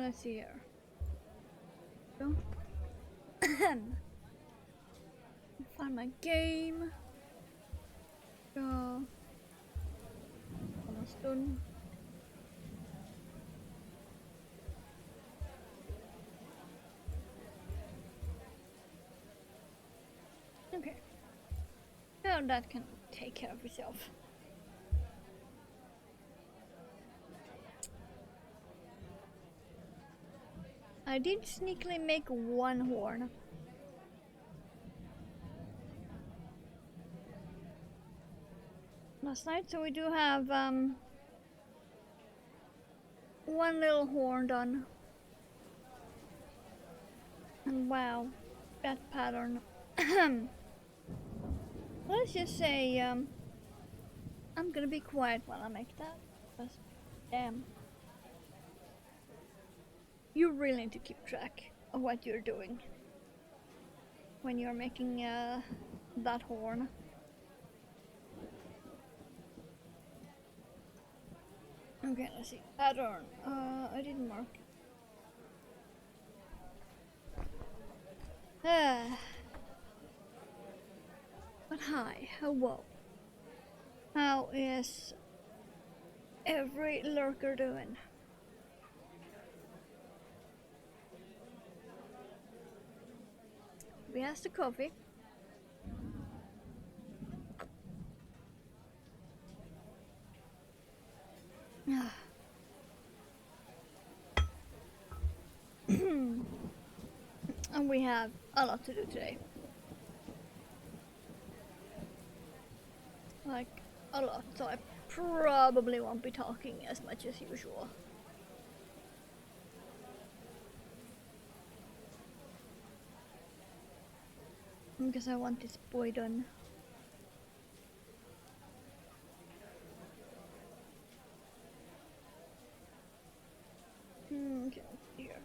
Let's see here. Go. Find my game. Go. Almost done. Okay. Now that can take care of itself. I did sneakily make one horn. Last night, so we do have one little horn done. And wow, that pattern. Let's just say I'm gonna be quiet while I make that. Because damn. You really need to keep track of what you're doing when you're making that horn. Okay, let's see. Pattern. I didn't mark. But hi, hello. How is every lurker doing? We has the coffee. And we have a lot to do today. Like, a lot, so I probably won't be talking as much as usual. Because I want this boy done. Okay, here.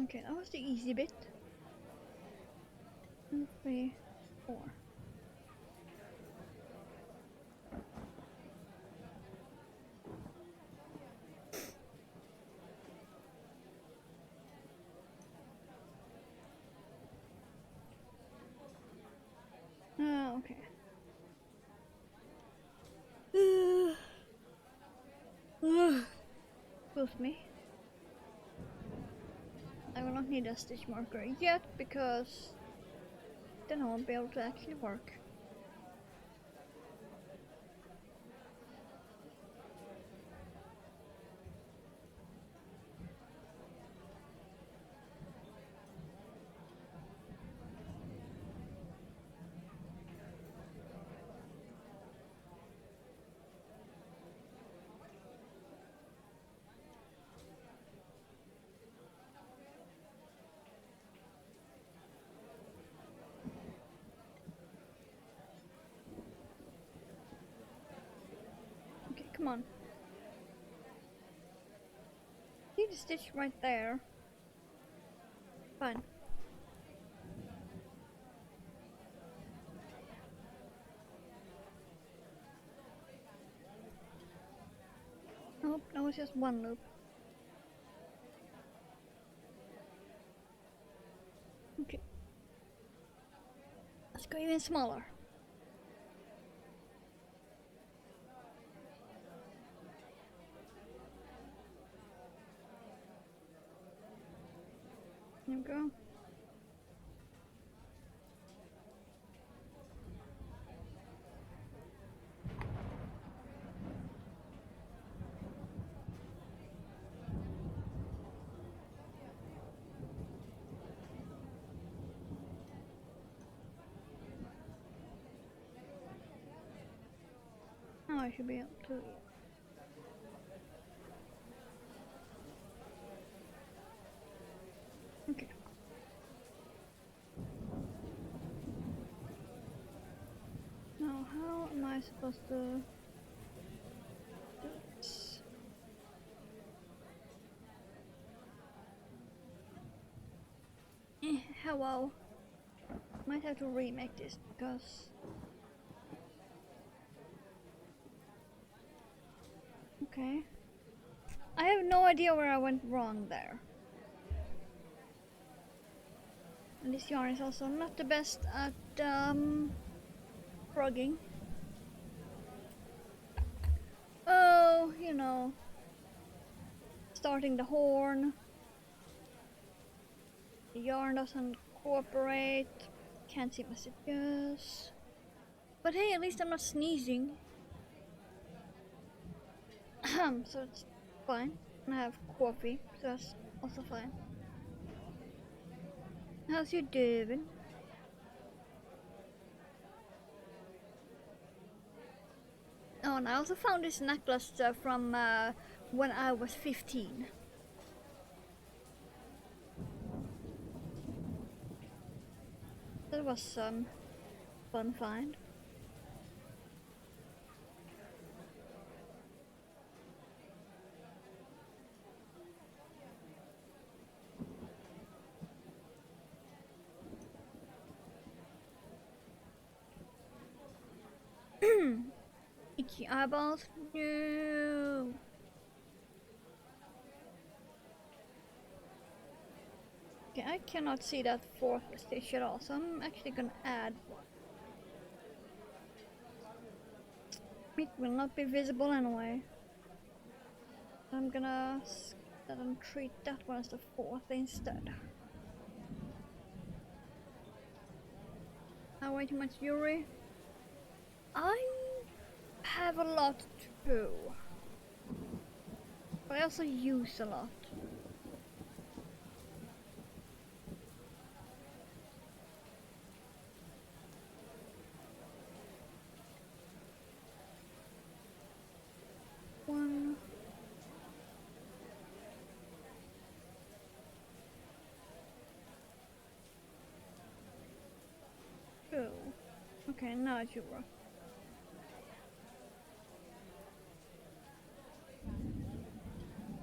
Okay, that was the easy bit. 2, 3, 4. Okay. Excuse me. I will not need a stitch marker yet because then I won't be able to actually work. Okay, come on. Need a stitch right there. Fine. Nope, that was just one loop. Okay. Let's go even smaller. There we go. Now I should be able to. Okay. am I supposed to do this? Hello. Might have to remake this because okay. I have no idea where I went wrong there. And this yarn is also not the best at frogging. Oh, you know, starting the horn. The yarn doesn't cooperate. Can't see messages. But hey, at least I'm not sneezing. So it's fine. And I have coffee, so that's also fine. How's you doing? Oh, and I also found this necklace from when I was 15. That was some fun find. Itchy eyeballs? No. Okay, I cannot see that fourth stitch at all, so I'm actually gonna add one. It will not be visible anyway. I'm gonna treat that one as the fourth instead. Way too much jewelry. I have a lot too, but I also use a lot. One. Two. Okay, now it's your work.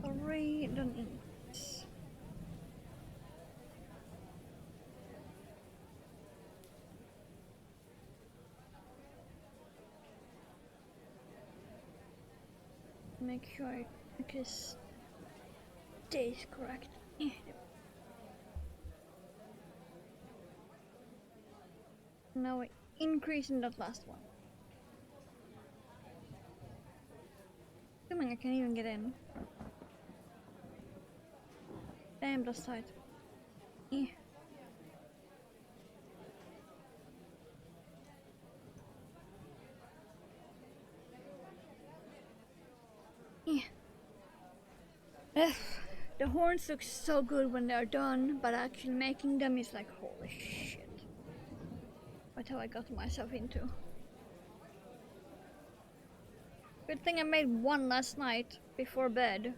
Three done inks. Make sure it stays correct. Now we're increasing that last one. Assuming I can even get in. Damn, that's tight. Yeah. Yeah. Ugh. The horns look so good when they're done, but actually making them is like, holy shit. That's how I got myself into. Good thing I made one last night before bed.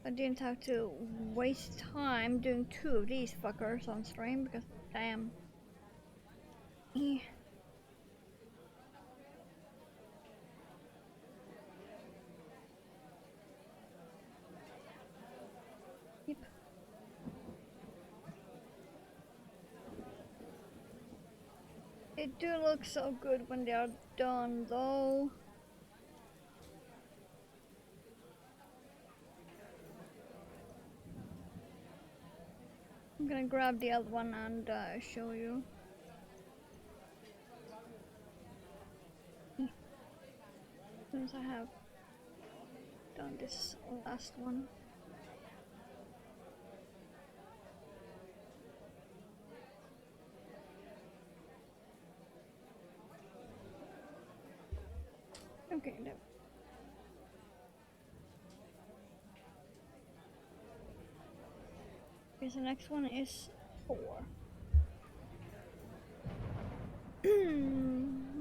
I didn't have to waste time doing two of these fuckers on stream because damn. Yeah. Yep. It do look so good when they are done though. I'm gonna grab the other one and show you. As soon as I have done this last one. Okay, no. Okay, so the next one is 4. I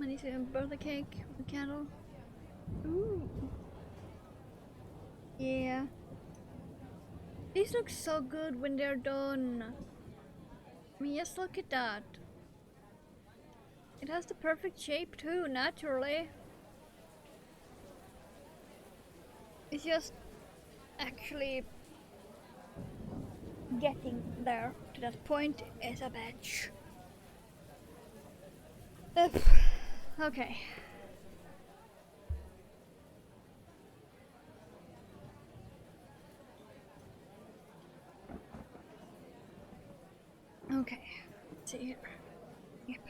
need to birthday cake with a candle. Ooh. Yeah. These look so good when they're done. I mean, just look at that. It has the perfect shape too, naturally. It's just actually getting there to that point is a bitch. Okay. Okay. Let's see here. Yep.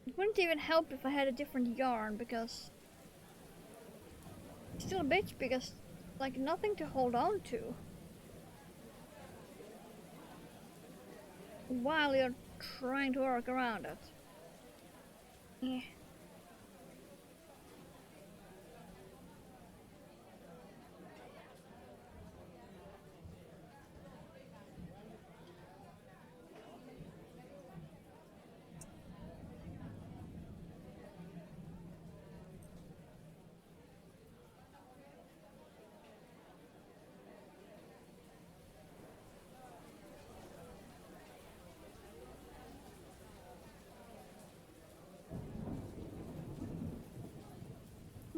It wouldn't even help if I had a different yarn because it's still a bitch because like nothing to hold on to while you're trying to work around it. Yeah.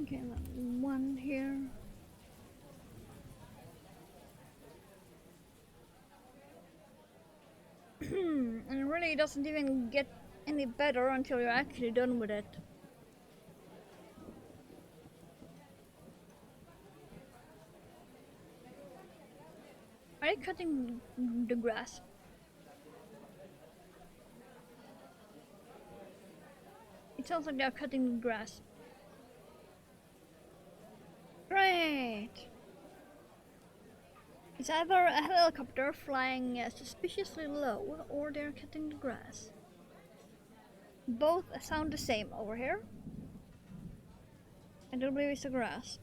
Okay, one here. And really it doesn't even get any better until you're actually done with it. Are they cutting the grass? It sounds like they're cutting the grass. Great! It's either a helicopter flying suspiciously low or they're cutting the grass. Both sound the same over here. I don't believe it's the grass.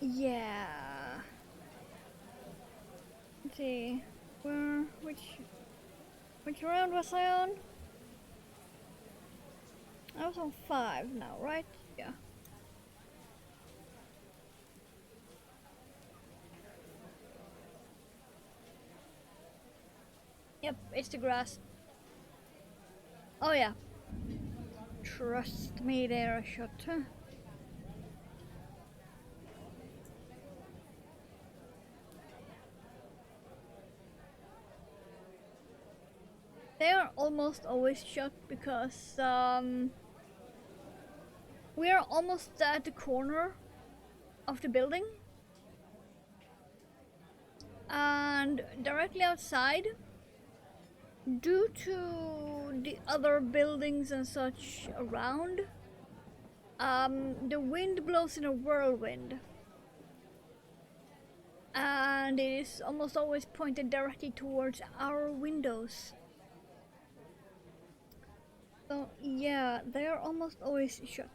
Yeah. Let's see. Which round was I on? I was on 5 now, right? Yeah. Yep, it's the grass. Oh yeah. Trust me, they're a shot. They are almost always shut because we are almost at the corner of the building, and directly outside, due to the other buildings and such around, the wind blows in a whirlwind, and it is almost always pointed directly towards our windows. So yeah, they are almost always shut.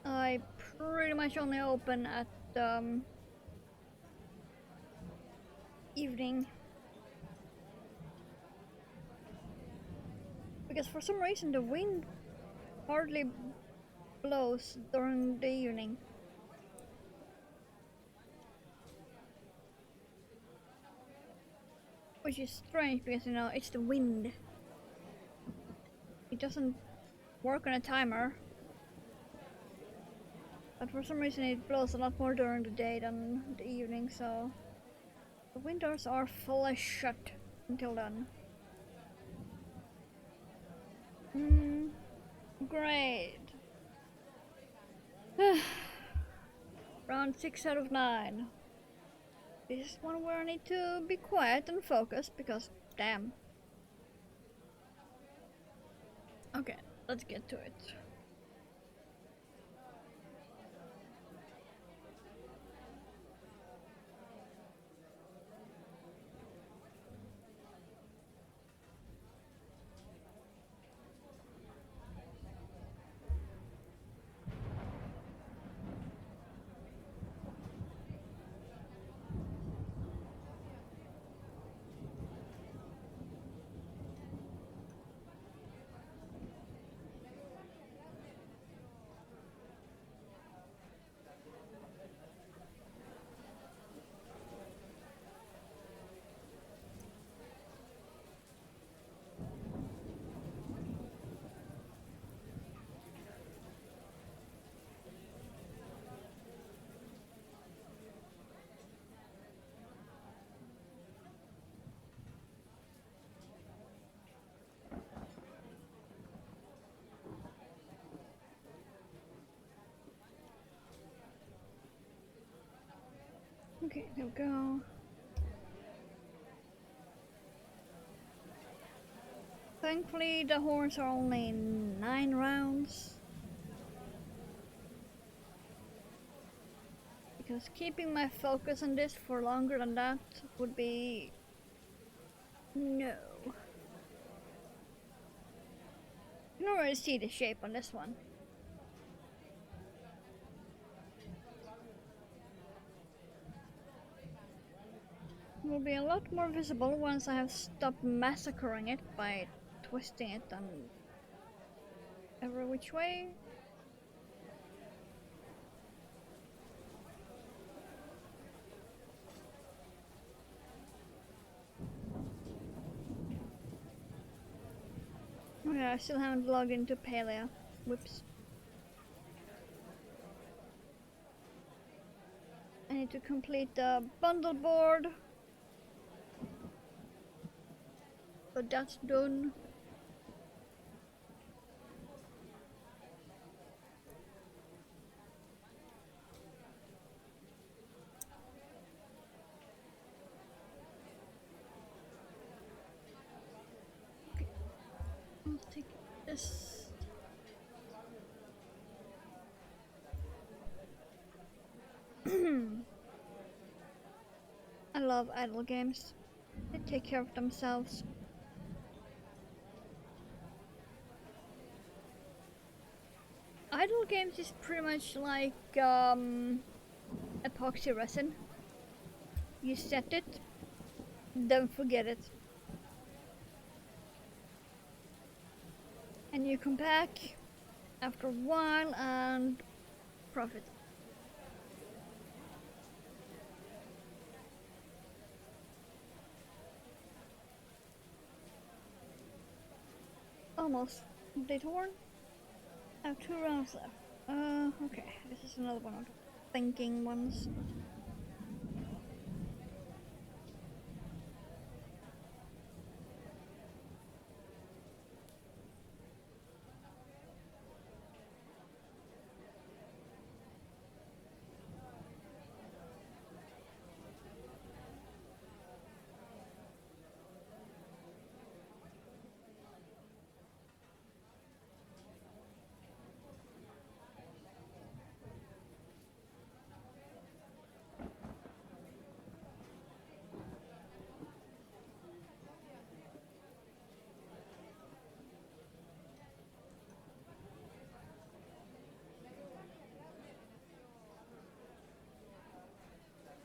I pretty much only open at evening. Because for some reason the wind hardly blows during the evening. Which is strange because, you know, it's the wind. It doesn't work on a timer. But for some reason it blows a lot more during the day than the evening, so the windows are fully shut until then. Great. Round 6 out of 9. This is one where I need to be quiet and focus because, damn. Okay, let's get to it. Okay, there we go. Thankfully, the horns are only 9 rounds. Because keeping my focus on this for longer than that would be... no. You can already see the shape on this one. It will be a lot more visible once I have stopped massacring it by twisting it on every which way. Oh yeah, I still haven't logged into Palia. Whoops. I need to complete the bundle board. But that's done. Okay. I'll take this. I love idle games. They take care of themselves. Idle games is pretty much like epoxy resin. You set it, don't forget it. And you come back after a while and profit. Almost complete horn. I have 2 rounds left. Okay, this is another one of the thinking ones.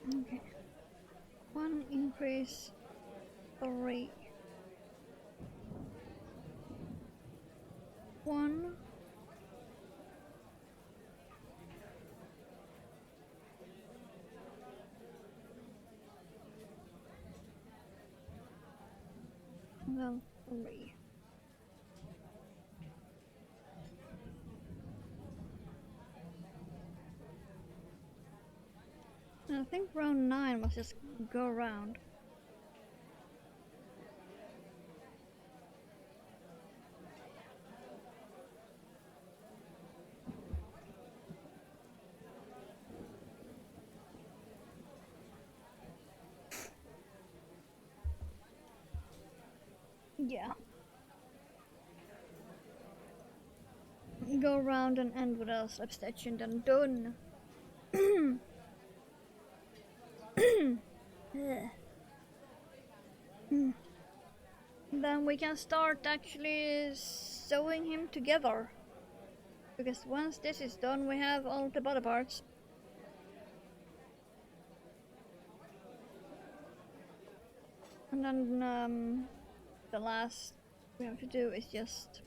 Okay. 1 increase 3. 1. Well, 3. And I think round 9 was just go around. Yeah. Go around and end with a slip stitch and then done. Then we can start actually sewing him together. Because once this is done, we have all the body parts. And then the last we have to do is just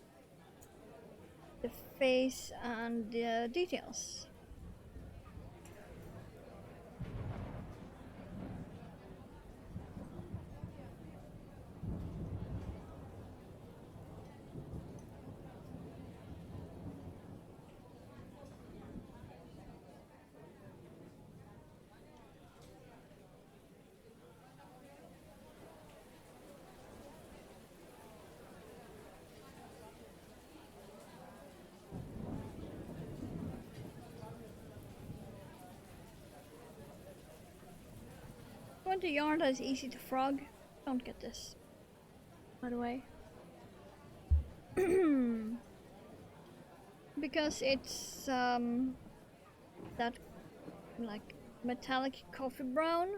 the face and the details. want a yarn that is easy to frog, don't get this. By the way. Because it's that like metallic coffee brown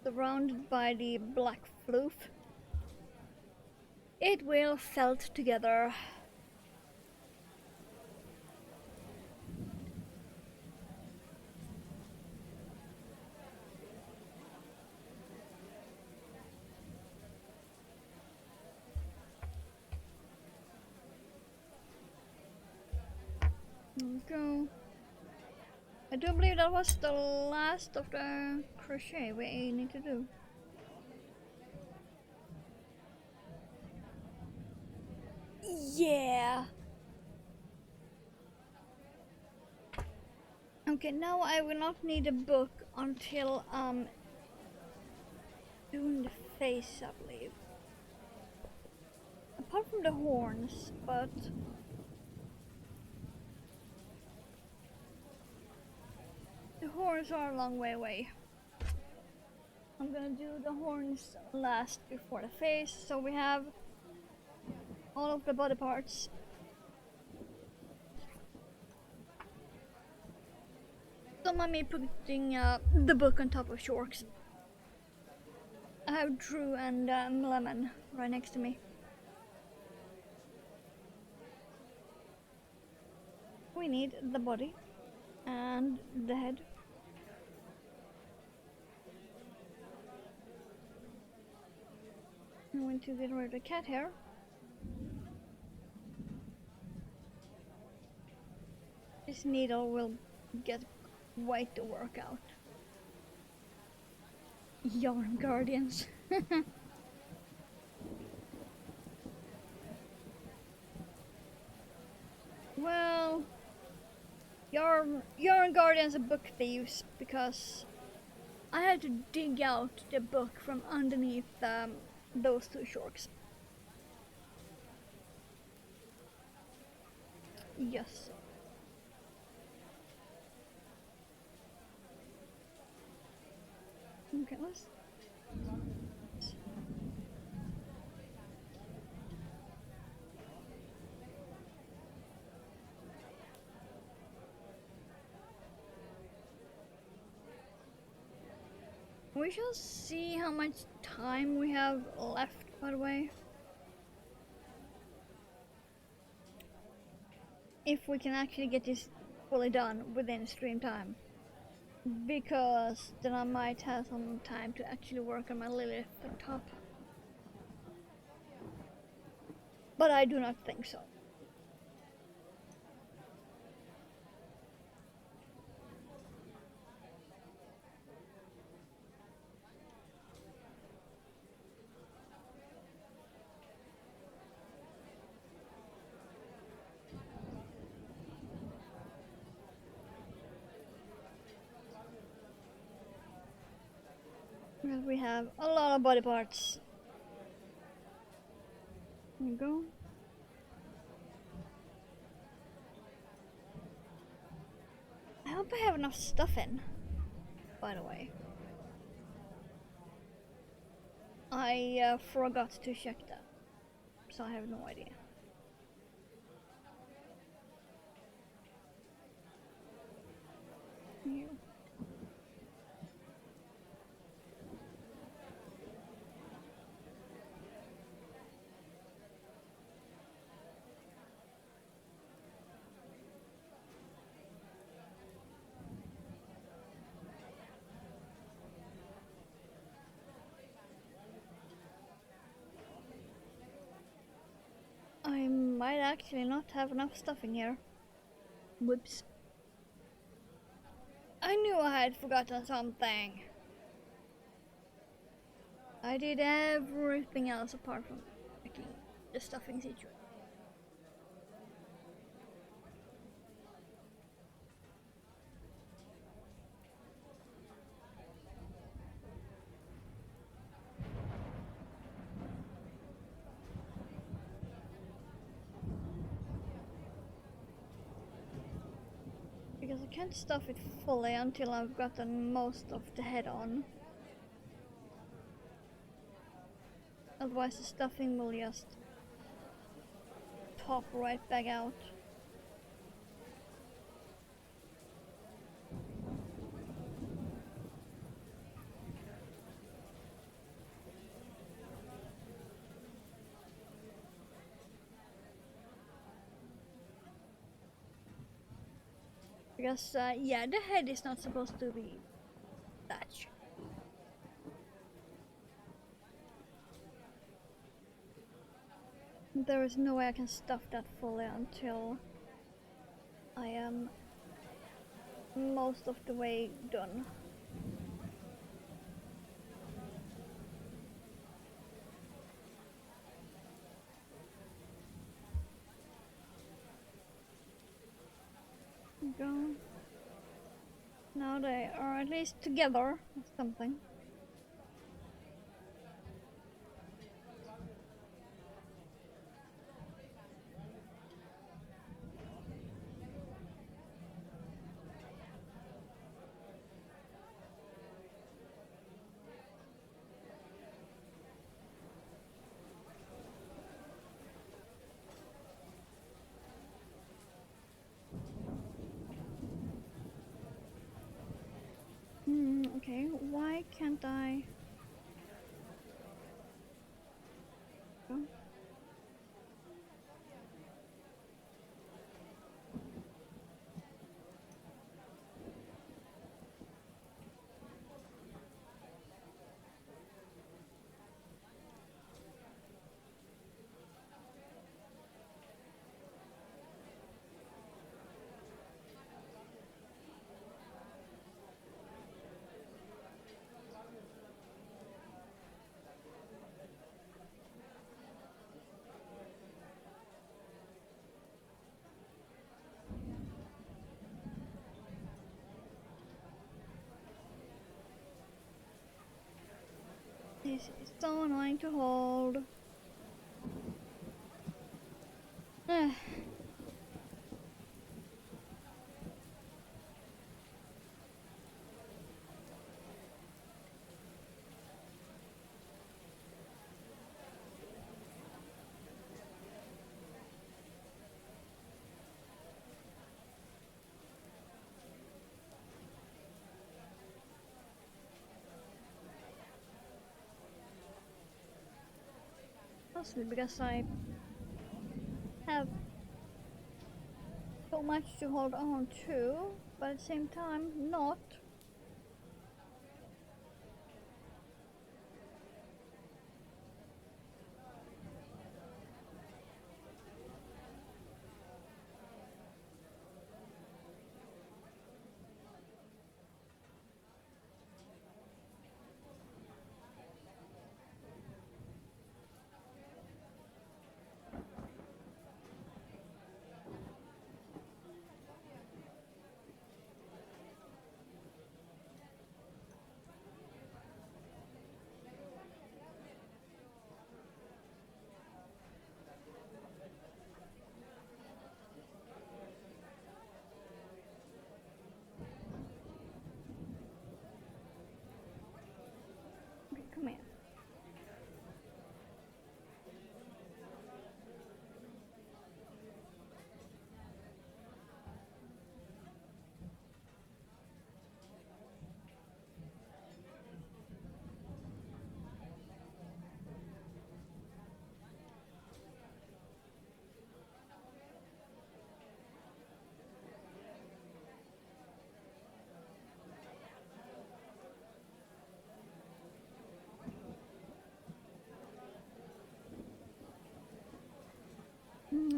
surrounded by the black floof. It will felt together. There we go. I do believe that was the last of the crochet we need to do. Yeah. Okay, now I will not need a book until doing the face, I believe. Apart from the horns, but the horns are a long way away. I'm gonna do the horns last before the face, so we have all of the body parts. Don't mind me putting the book on top of Shorks. I have Drew and Lemon right next to me. We need the body and the head. I'm going to get rid of the cat hair. This needle will get quite the workout. Yarn Guardians. Well, Yarn Guardians are book thieves because I had to dig out the book from underneath those two shorts. Yes. Okay, let's. We shall see how much time we have left, by the way. If we can actually get this fully done within stream time. Because then I might have some time to actually work on my Lilith on top. But I do not think so. Well, we have a lot of body parts. There you go. I hope I have enough stuff in, by the way. I forgot to check that, so I have no idea. Here. I might actually not have enough stuff in here. Whoops. I knew I had forgotten something. I did everything else apart from making the stuffing situation. Because I can't stuff it fully until I've gotten most of the head on. Otherwise the stuffing will just pop right back out. Because, yeah, the head is not supposed to be that shape. There is no way I can stuff that fully until I am most of the way done. Go. Now they are at least together or something. Okay, why can't I? Go. This is so annoying to hold. Possibly because I have so much to hold on to, but at the same time not. Okay, come here.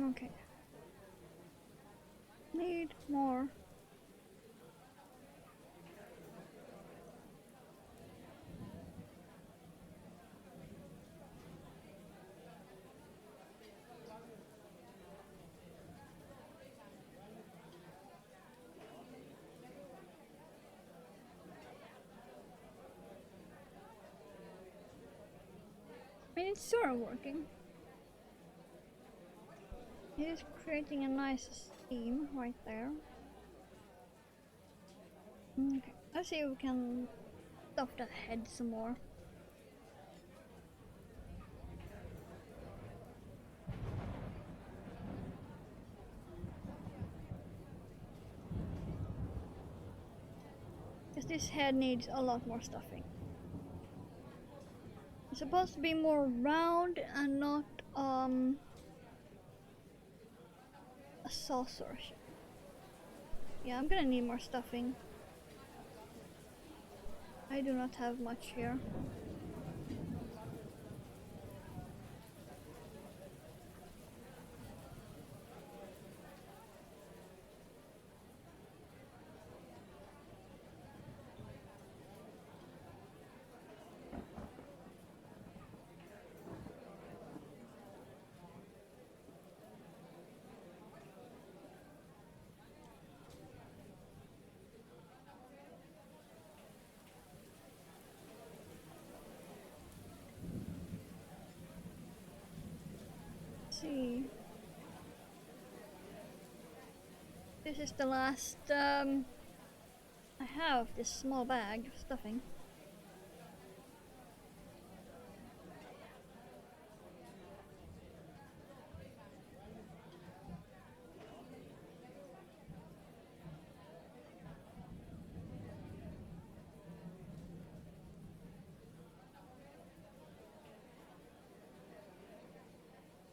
Okay. Need more. I mean, it's sort of working. It is creating a nice steam right there. Okay, let's see if we can stuff that head some more. Because this head needs a lot more stuffing. It's supposed to be more round and not a saucer. Yeah, I'm gonna need more stuffing. I do not have much here. Let's see. This is the last I have this small bag of stuffing.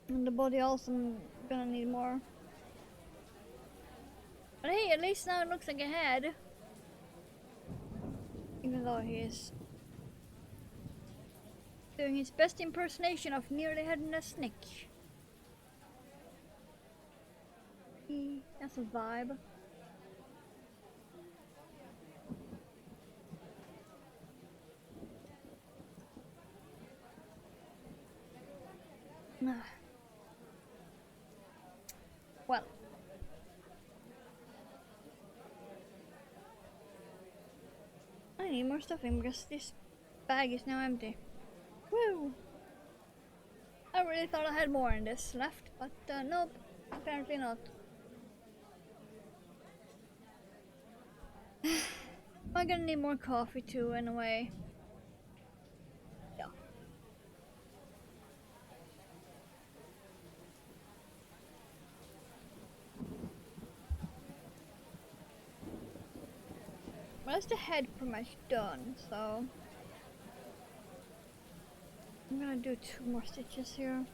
And the body also gonna need more. But hey, at least now it looks like a head. Even though he is doing his best impersonation of nearly headless snake. That's a vibe. Well. I need more stuffing because this bag is now empty. Woo! I really thought I had more in this left, but nope, apparently not. I'm gonna need more coffee too, in a way. Yeah. Well, that's the head pretty much done, so I'm gonna do 2 more stitches here.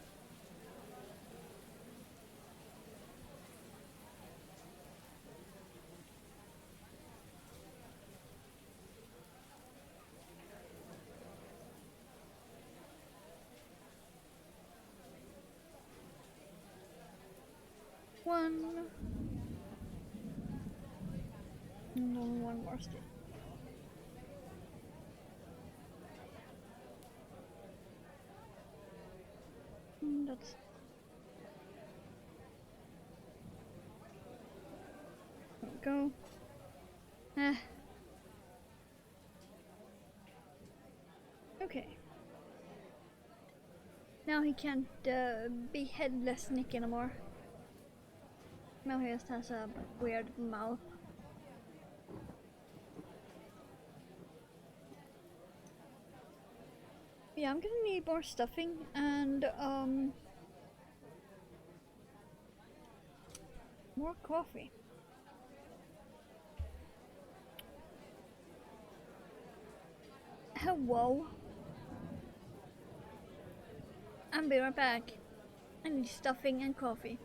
One. And then 1 more stitch. That's... There we go. Okay. Now he can't be headless Nick anymore. Now he just has a weird mouth. Yeah, I'm gonna need more stuffing and more coffee. Hello. I'll be right back. I need stuffing and coffee.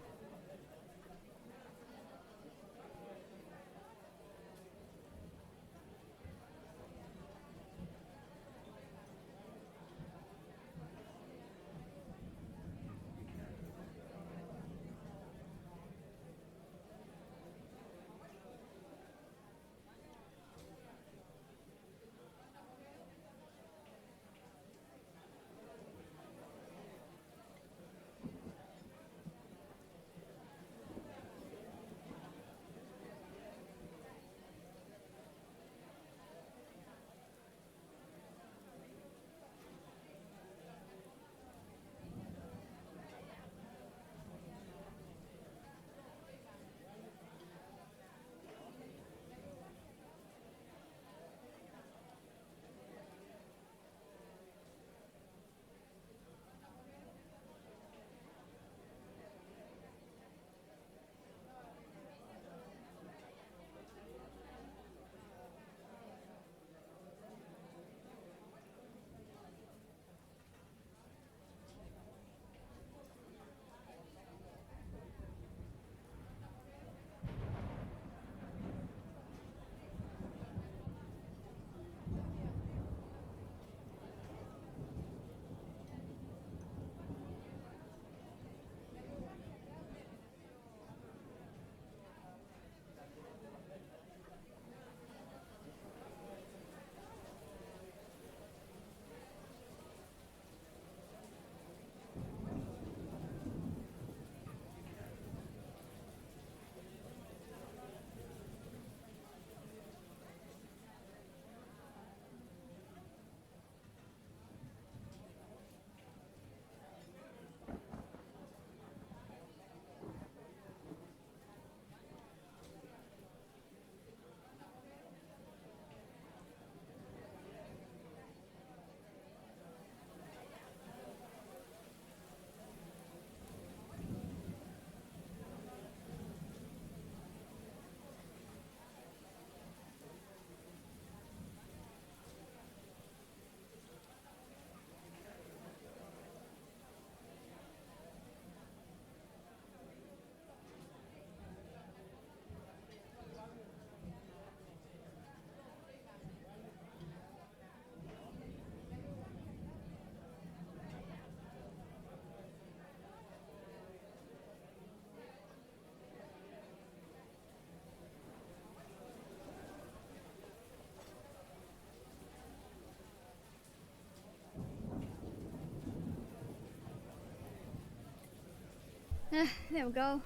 There we go.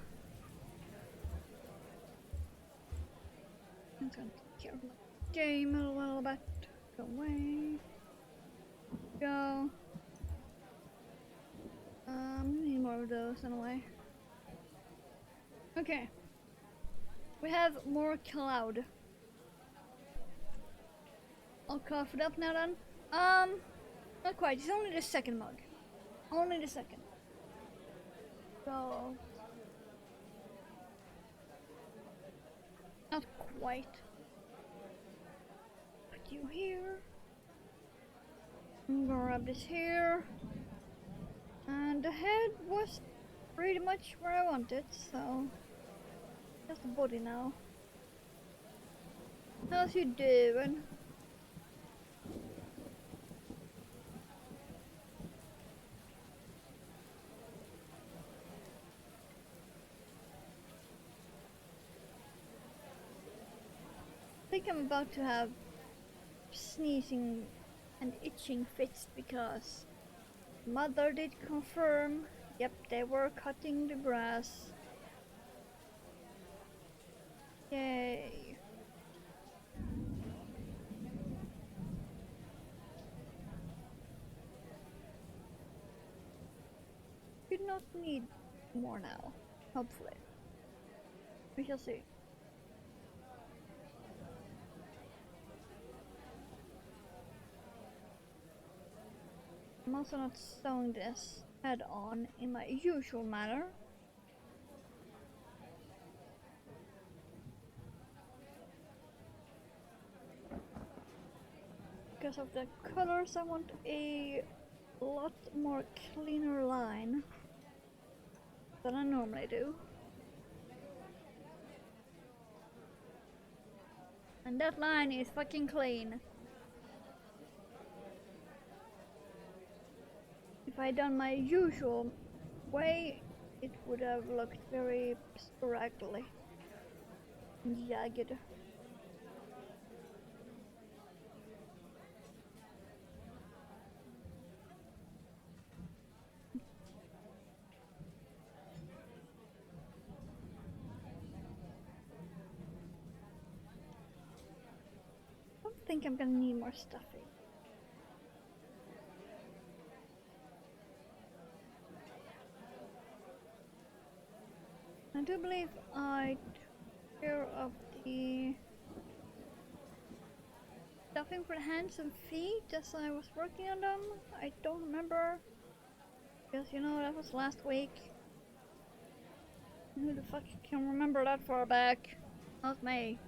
I'm gonna take care of my game a little bit. Go away. Go. Need more of those anyway. Okay. We have more cloud. I'll cough it up now then. Not quite. It's only the second mug. Only the second. So not quite. Put you here. I'm gonna rub this here. And the head was pretty much where I wanted, so just the body now. How's you doing? I think I'm about to have sneezing and itching fits because mother did confirm. Yep, they were cutting the grass. Yay. Could not need more now, hopefully. We shall see. I'm also not sewing this head on in my usual manner. Because of the colors, I want a lot more cleaner line than I normally do. And that line is fucking clean. If I'd done my usual way, it would have looked very scraggly and jagged. I don't think I'm gonna need more stuffing. I do believe I took care of the stuffing for the hands and feet as I was working on them. I don't remember, because you know that was last week. Who the fuck can remember that far back? Not me.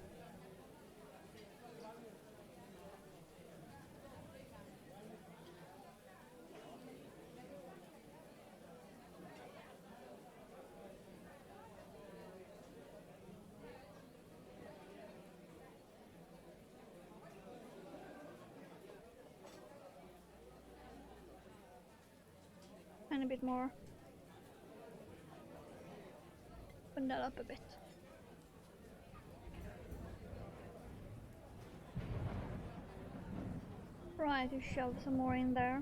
And a bit more. Open that up a bit. Try to shove some more in there.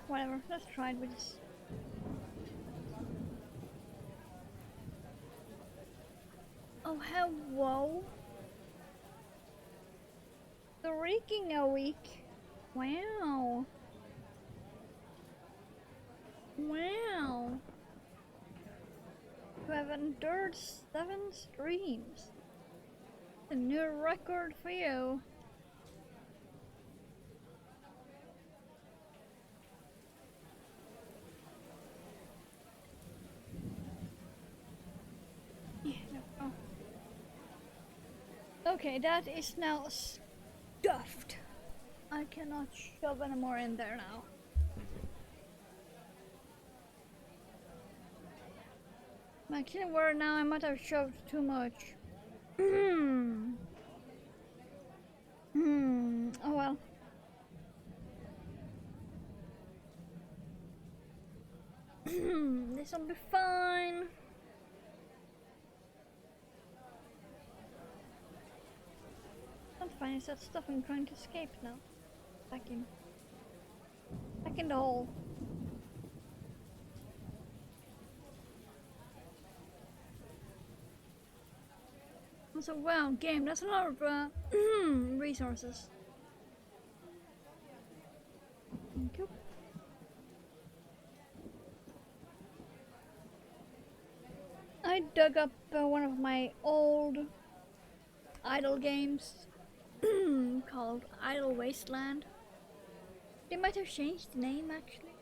Whatever, let's try it with this. Oh, hello. The raking a week. Wow. Wow. You have endured 7 streams. A new record for you. Okay, that is now stuffed. I cannot shove any more in there now. My killing word now, I might have shoved too much. Oh well. This'll be fine. That's fine, it's that stuff I'm trying to escape now. Back in the hole. Also, wow, game, that's a lot of resources. Thank you. I dug up one of my old idle games called Idle Wasteland. They might have changed the name actually.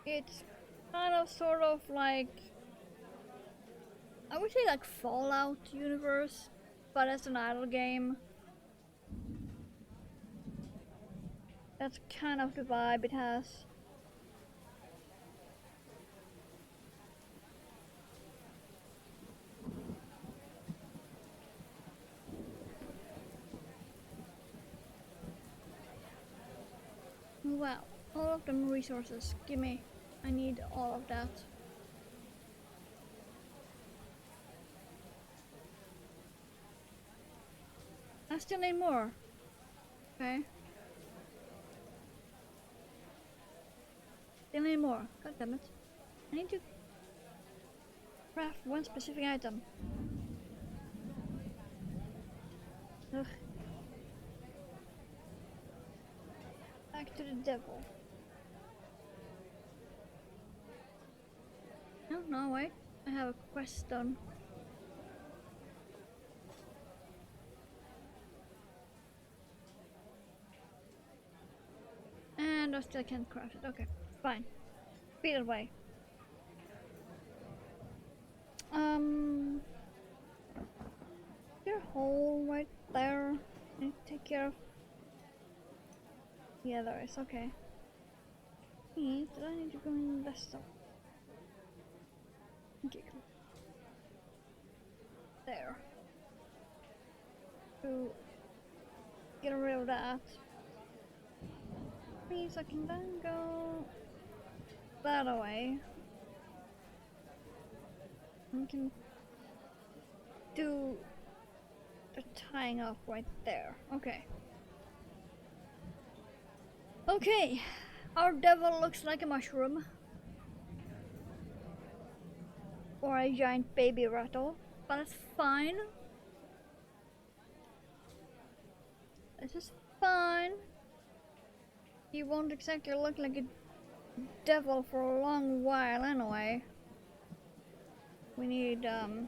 It's kind of sort of like, I would say like Fallout universe, but as an idle game. That's kind of the vibe it has. Wow, all of them resources, give me. I need all of that. I still need more. Okay. Still need more. God damn it. I need to craft one specific item. Ugh. Back to the devil. No, wait. I have a quest done. And I still can't craft it. Okay, fine. Speed away. Your hole right there. I need to take care of. Yeah, there is. Okay. Did I need to go in the vessel? Okay, cool. There. To get rid of that. Please, I can then go that away. We can do the tying up right there. Okay. Okay. Our devil looks like a mushroom. Or a giant baby rattle. But it's fine. This is fine. He won't exactly look like a devil for a long while anyway. We need the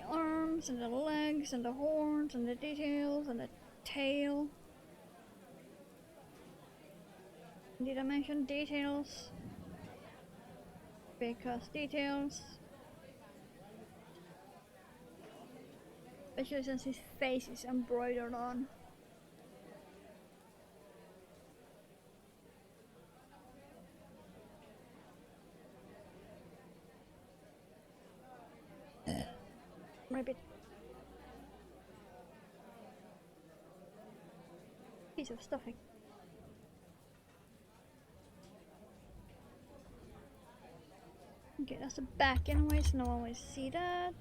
arms and the legs and the horns and the details and the tail. Did I mention details? Because details. Especially since his face is embroidered on. Rabbit. Piece of stuffing. Okay, that's the back anyway, so no one will see that.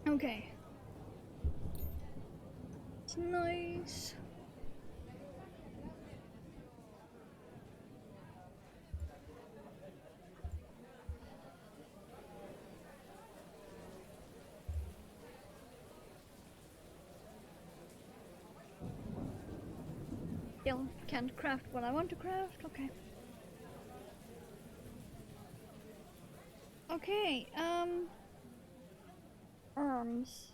Okay. It's nice. Still can't craft what I want to craft, okay. Okay, arms.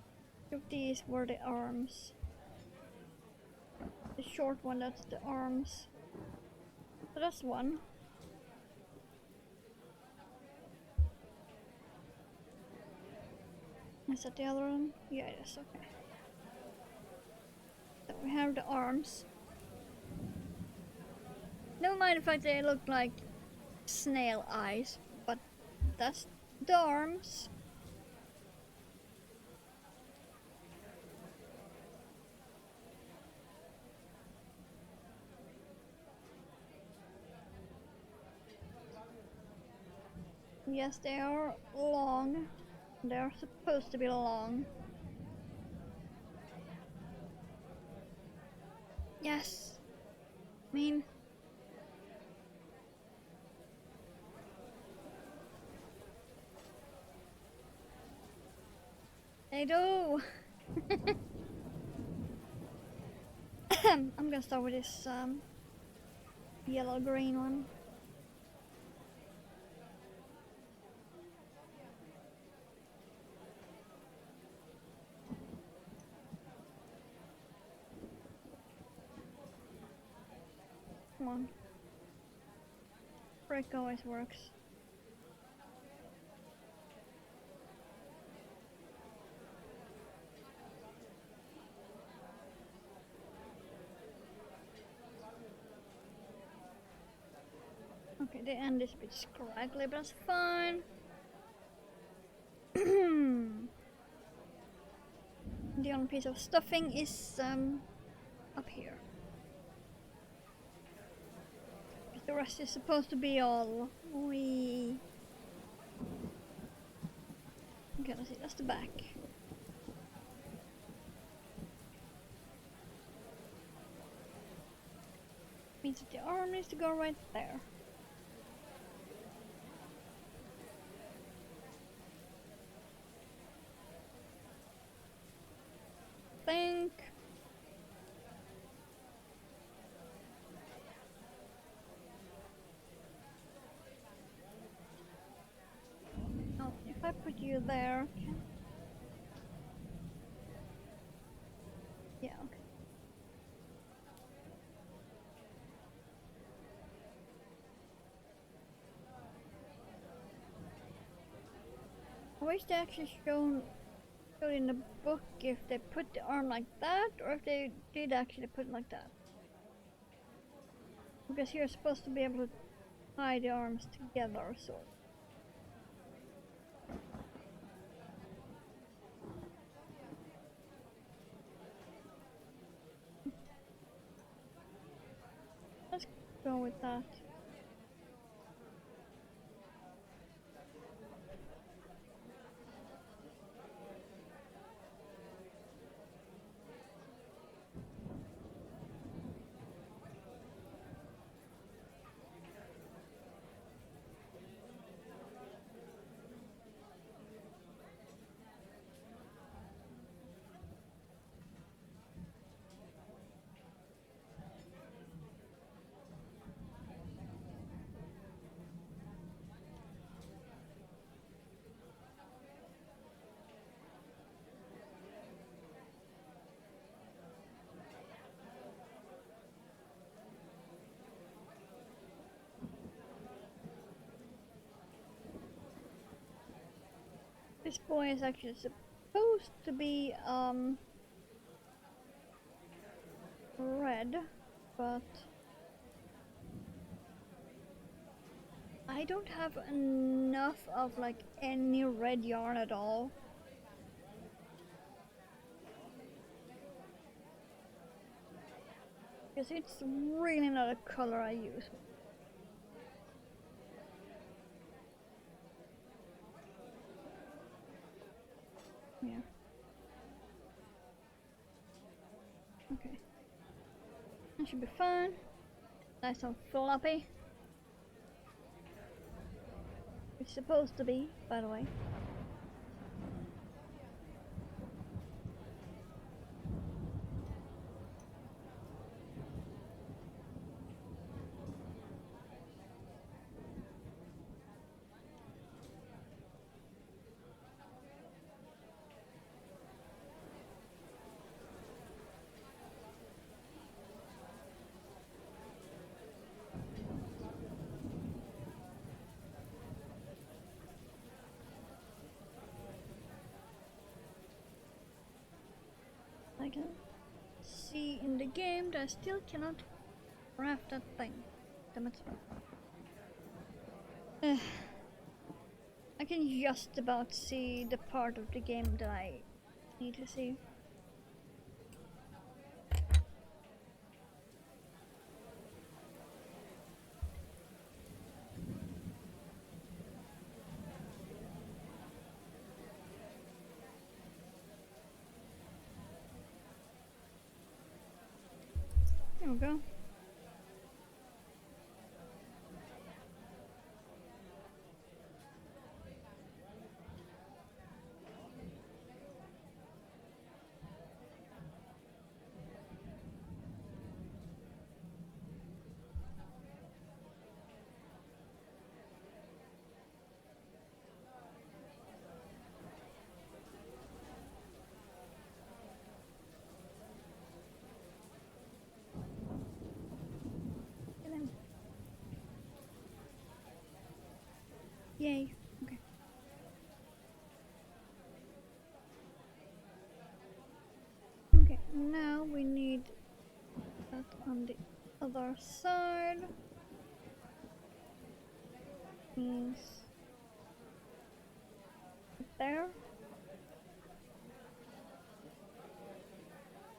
If these were the arms. The short one, that's the arms. So that's one. Is that the other one? Yeah, it is, okay. So we have the arms. Never mind the fact they look like snail eyes, but that's the arms. Yes, they are long. They're supposed to be long. Yes. I mean... They do! I'm gonna start with this yellow-green one. Come on. Brick always works. Okay, the end is a bit scraggly, but that's fine. The only piece of stuffing is up here. The rest is supposed to be all wee. Okay, let's see, that's the back. Means that the arm needs to go right there. Think. Oh, if I put you there. Yeah, okay. I wish they actually showed in the book if they put the arm like that or if they did actually put it like that. Because you're supposed to be able to tie the arms together, so. Let's go with that. This boy is actually supposed to be red, but I don't have enough of like any red yarn at all. Because it's really not a color I use. Yeah. Okay. That should be fine. Nice and floppy. It's supposed to be, by the way. I can see in the game that I still cannot craft that thing. Damn it. I can just about see the part of the game that I need to see. we go. Get him. Yay. Okay. Okay, now we need that on the other side. Means there.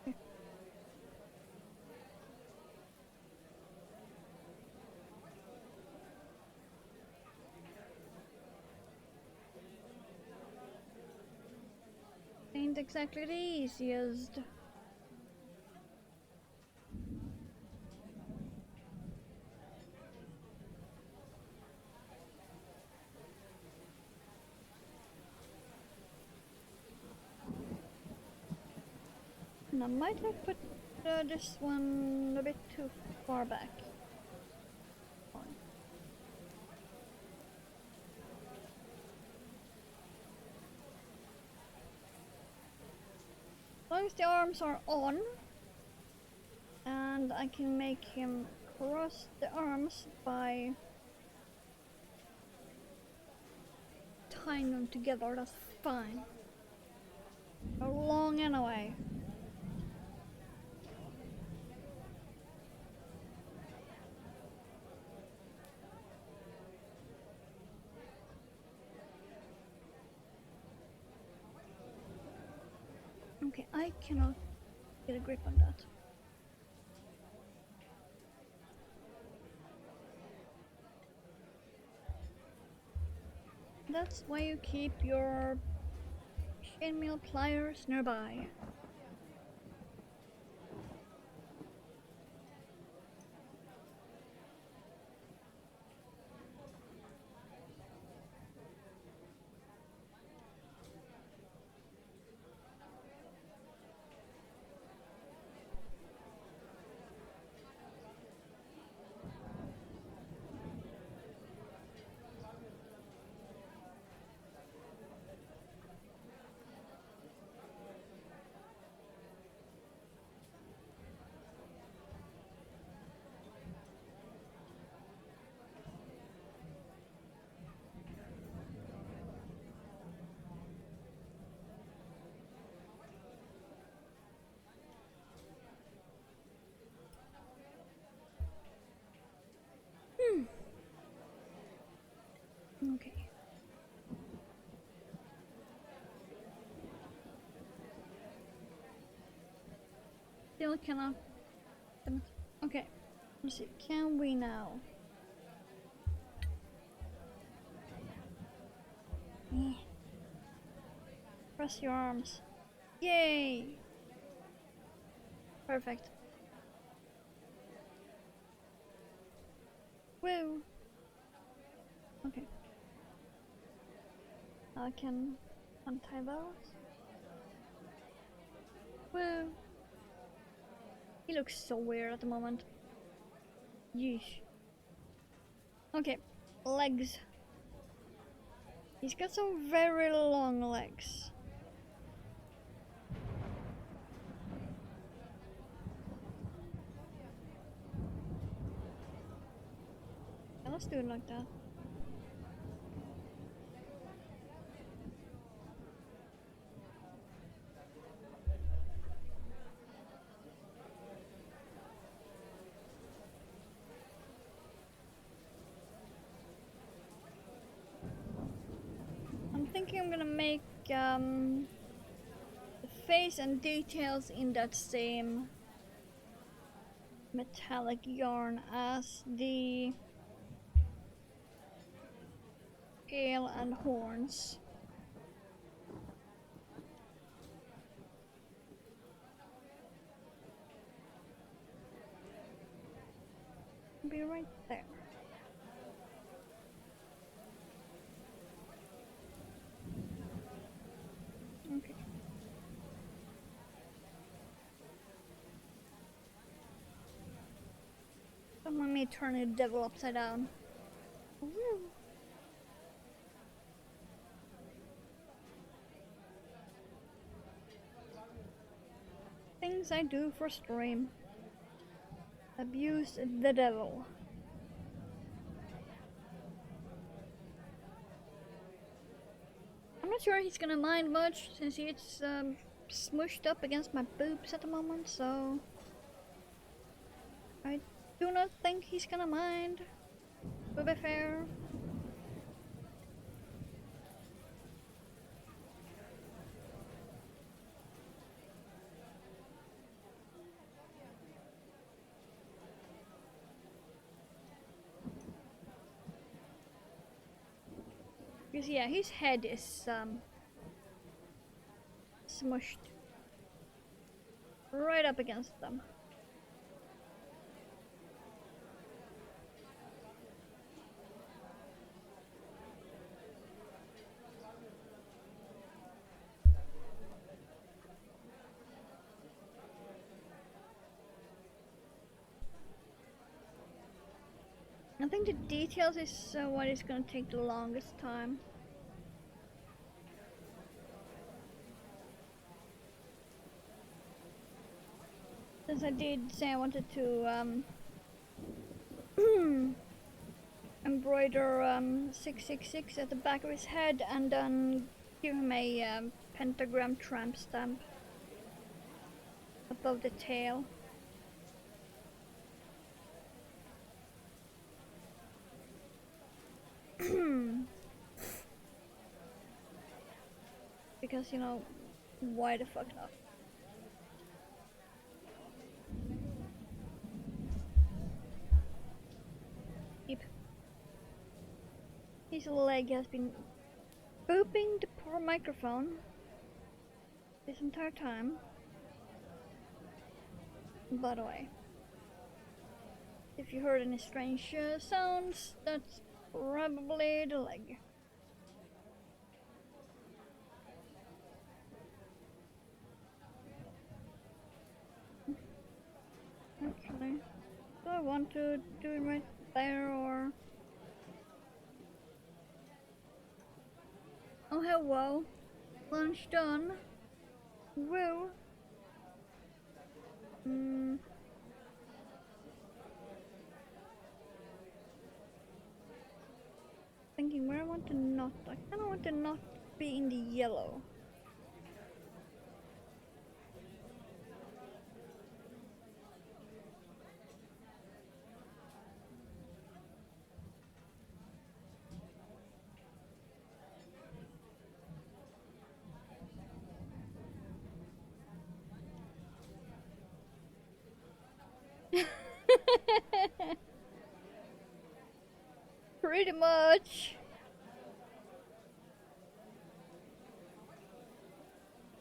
Okay. Ain't exactly the easiest. And I might have put this one a bit too far back. As long as the arms are on, and I can make him cross the arms by tying them together, that's fine. They're long anyway. Okay, I cannot get a grip on that. That's why you keep your chainmail pliers nearby. Okay. Still cannot. Okay. Let's see. Can we now? Yeah. Press your arms. Yay! Perfect. Woo! Okay. I can untie those. Woo! He looks so weird at the moment. Yeesh. Okay, legs. He's got some very long legs. Yeah, let's do it like that. I'm thinking I'm gonna make the face and details in that same metallic yarn as the tail and horns. be right there. Okay. Someone may turn the devil upside down. Woo. Things I do for stream. Abuse the devil. I'm not sure he's gonna mind much since it's smushed up against my boobs at the moment, so I do not think he's gonna mind, to be fair. Because yeah, his head is smushed right up against them. I think the details is what is gonna take the longest time. Since I did say I wanted to embroider 666 at the back of his head and then give him a pentagram tramp stamp above the tail. Because, you know, why the fuck not? Yep. His leg has been booping the poor microphone this entire time. By the way, if you heard any strange sounds, that's probably the leg. Actually, do I want to do it right there or... Oh hello, lunch done. Woo. Thinking where I want to not. I kinda want to not be in the yellow. Pretty much.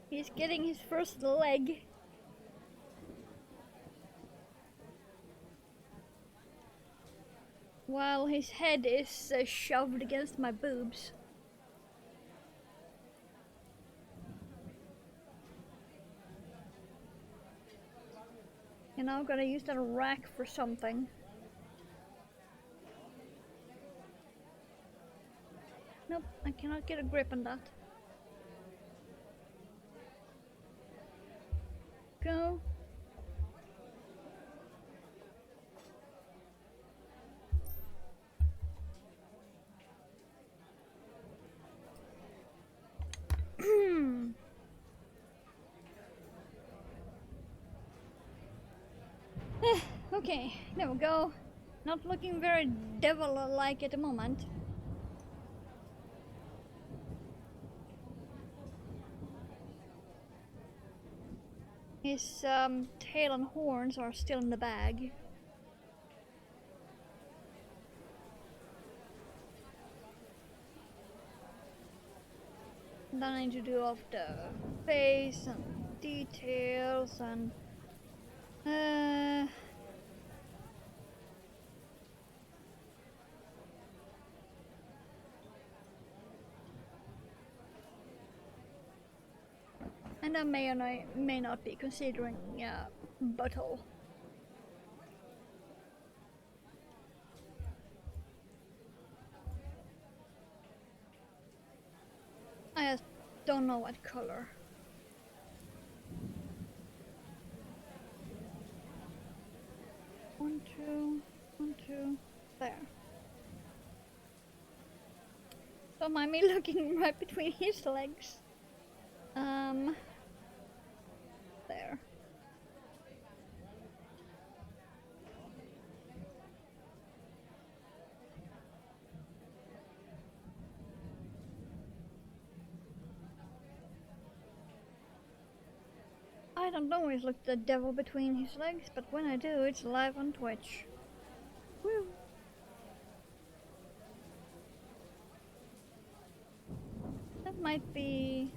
He's getting his first leg. While his head is shoved against my boobs. And now I'm gonna use that rack for something. Nope, I cannot get a grip on that. Go. Okay, there we go. Not looking very devil-like at the moment. His tail and horns are still in the bag. Then I need to do off the face and details and And I may not be considering butthole. I just don't know what color. One, two, there. Don't mind me looking right between his legs. There. I don't always look the devil between his legs, but when I do, it's live on Twitch. Woo! That might be...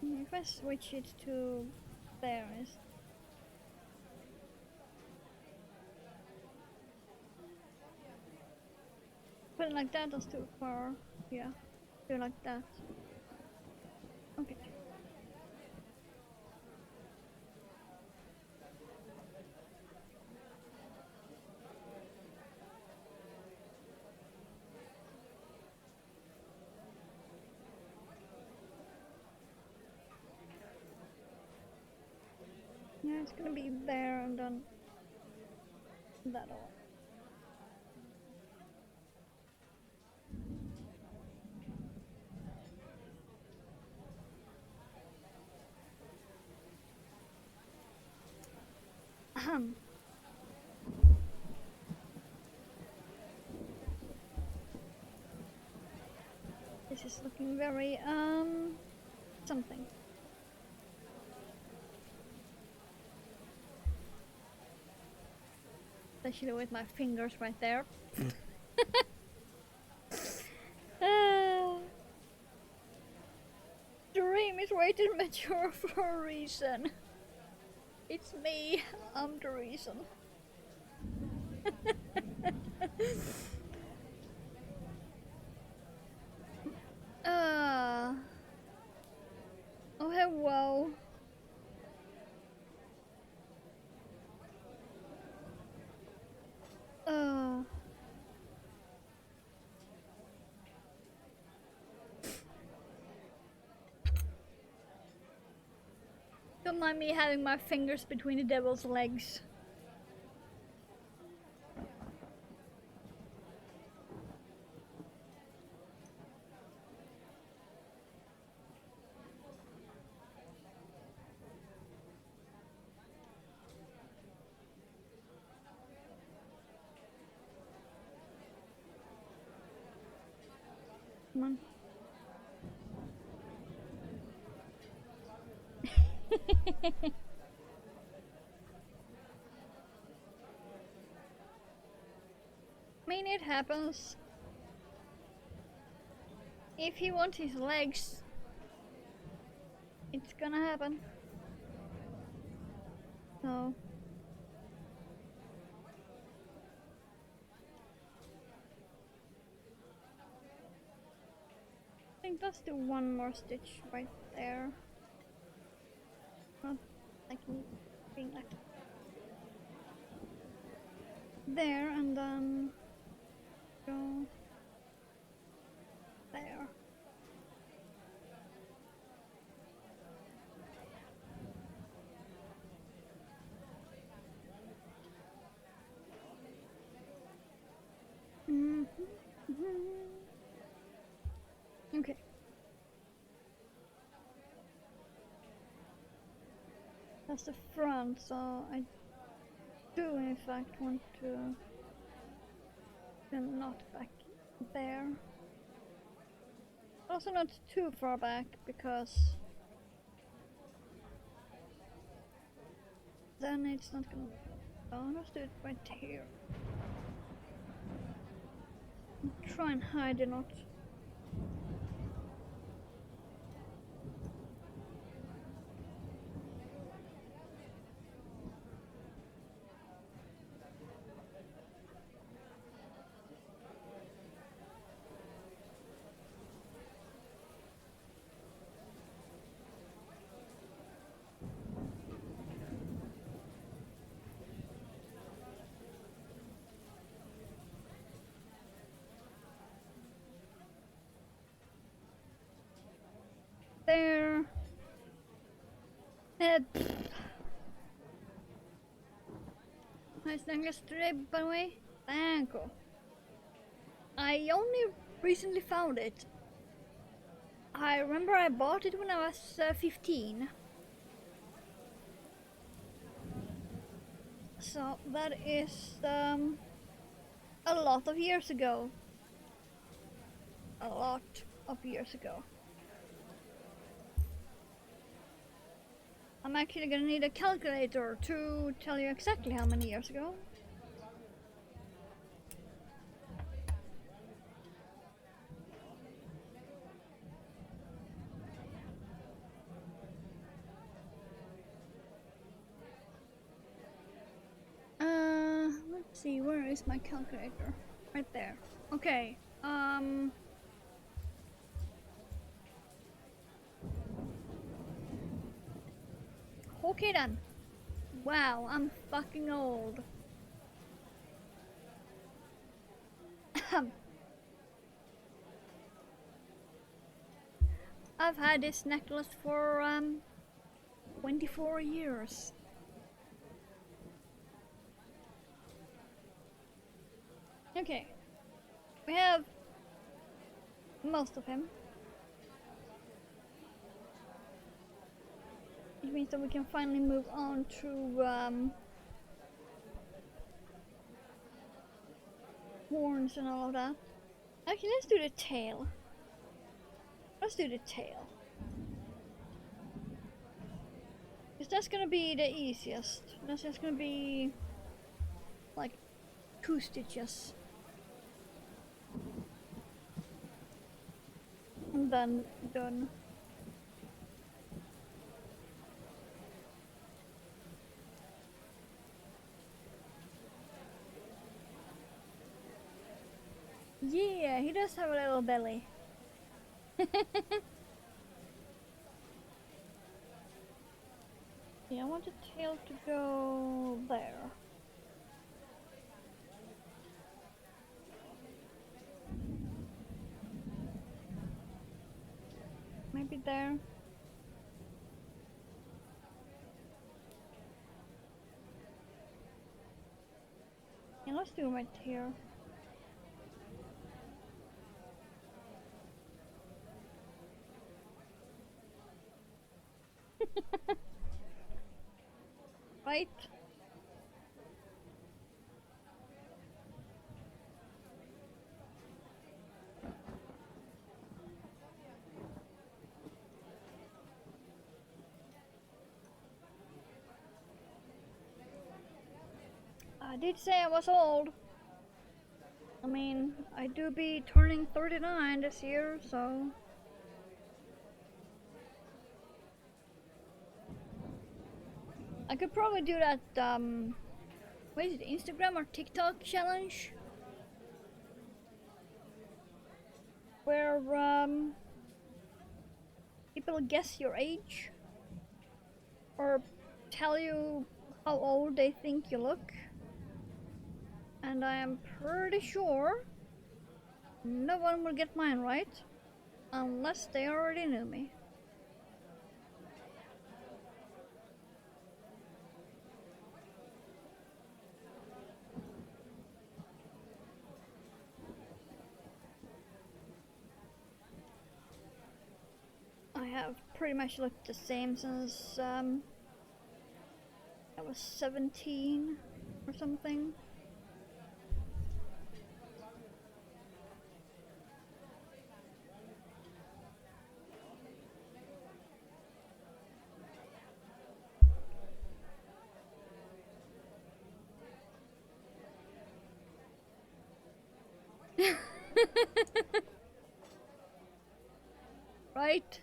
If I switch it to there is... Put it like that, that's too far. Yeah, do like that. Okay. Yeah, it's gonna be there and then that all. Ahem. This is looking very, something. Especially with my fingers right there. Dream is way too mature for a reason. It's me, I'm the reason. Oh hello. Don't mind me having my fingers between the devil's legs. Come on. I mean, it happens. If he wants his legs, it's gonna happen. So. I think let's do one more stitch right there. Not like being like there and then go there. Okay. That's the front, so I do in fact want to not back there. Also not too far back because then it's not gonna. Oh, let's do it right here. Try and hide the knot. Nice necklace today, by the way. Thank you. I only recently found it. I remember I bought it when I was 15. So that is a lot of years ago. A lot of years ago. I'm actually gonna need a calculator to tell you exactly how many years ago. Let's see, where is my calculator? Right there. Okay, okay then. Wow, I'm fucking old. I've had this necklace for 24 years. Okay, we have most of him. It means that we can finally move on to horns and all of that. Actually, let's do the tail. Let's do the tail. Because that's gonna be the easiest. That's just gonna be like 2 stitches. And then done. Yeah, he does have a little belly. Yeah, I want the tail to go there. Maybe there. Yeah, let's do it right here. Right? I did say I was old. I mean, I do be turning 39 this year, so... I could probably do that, what is it, Instagram or TikTok challenge? Where, people guess your age. Or tell you how old they think you look. And I am pretty sure no one will get mine right. Unless they already knew me. I have pretty much looked the same since I was 17 or something. Right?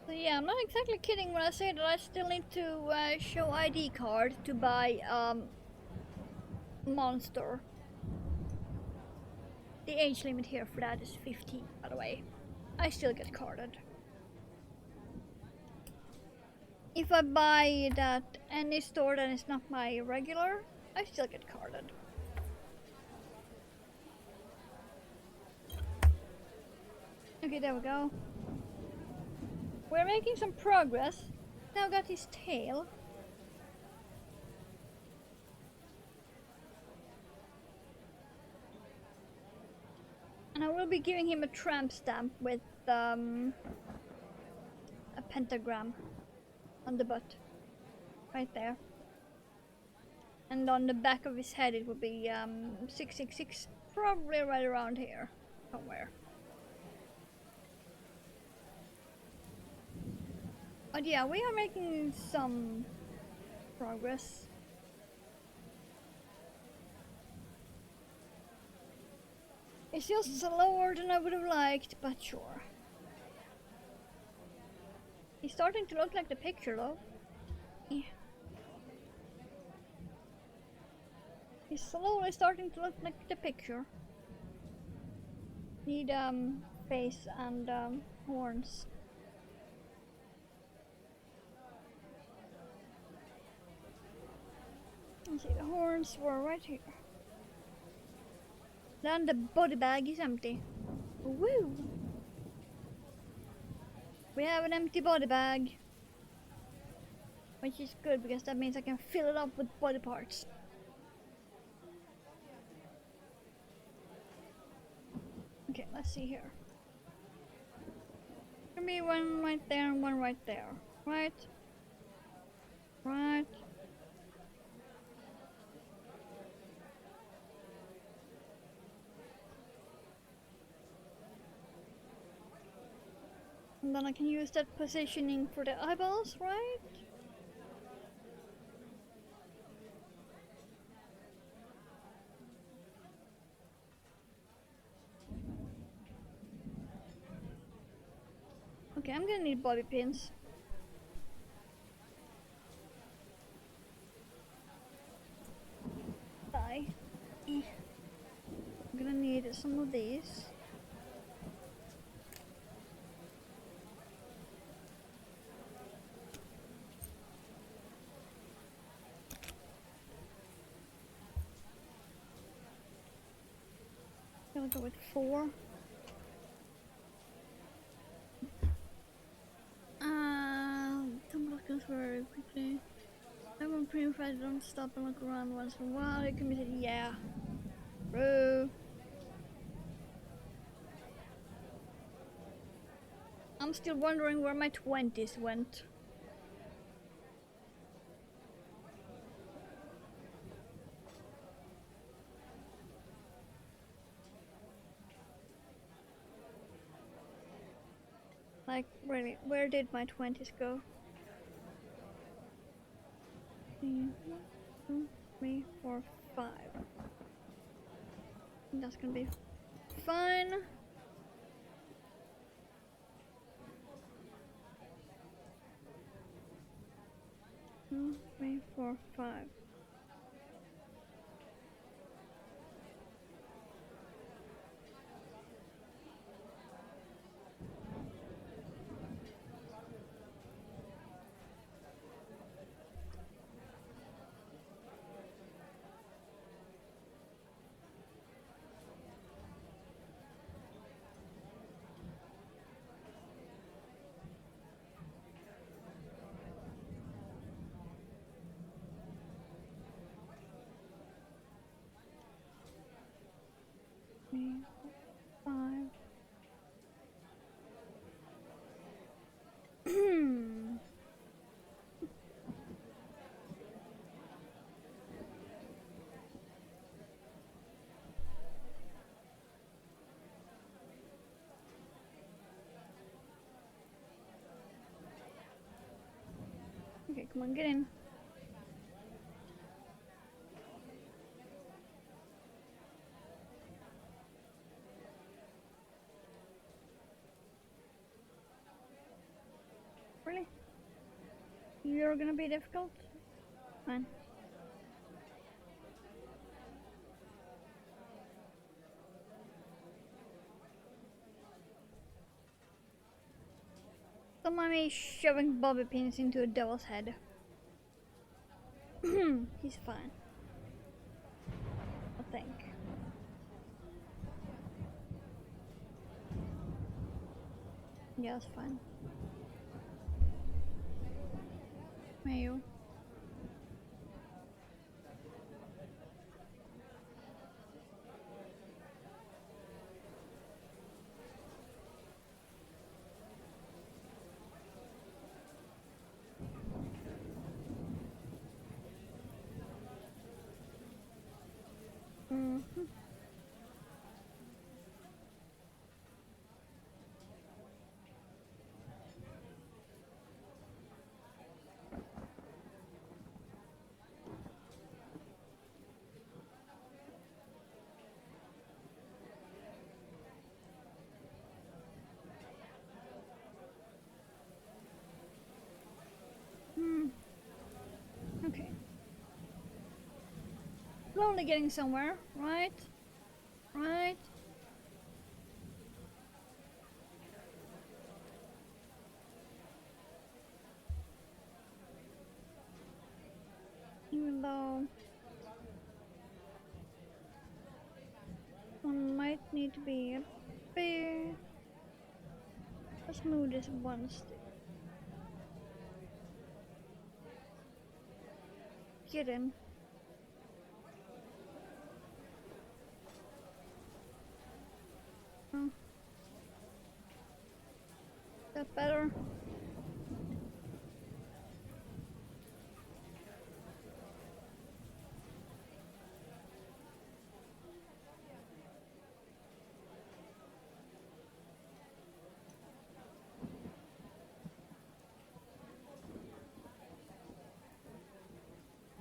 So yeah, I'm not exactly kidding when I say that I still need to show ID card to buy Monster. The age limit here for that is 15, by the way. I still get carded. If I buy it at any store that is not my regular, I still get carded. Okay, there we go. We're making some progress. Now got his tail. And I will be giving him a tramp stamp with a pentagram on the butt. Right there. And on the back of his head it will be 666, probably right around here somewhere. But yeah, we are making some progress. It's just slower than I would have liked, but sure. He's starting to look like the picture though. Yeah. He's slowly starting to look like the picture. Need face and horns. Let's see, the horns were right here. Then the body bag is empty. Woo! We have an empty body bag. Which is good because that means I can fill it up with body parts. Okay, let's see here. There be one right there and one right there. Right? Right. And then I can use that positioning for the eyeballs, right? Okay, I'm gonna need bobby pins. Bye. I'm gonna need some of these. Gonna go with 4. Don't look us very quickly. Everyone pretty afraid don't stop and look around once in a while. They committed, yeah. Bro. I'm still wondering where my 20s went. Like, really, where did my 20s go? 1, 2, 3, 4, 5. That's gonna be fine. 2, 3, 4, 5. Three, 5. Okay, come on, get in. Really? You're gonna be difficult? Fine. Don't mind me shoving bobby pins into a devil's head. He's fine. I think. Yeah, it's fine. Mayo. Mm-hmm. Hmm. Okay. Slowly getting somewhere, right? Right? Even though one might need to be a bit. Let's move this one stick. Get in. Oh, that better?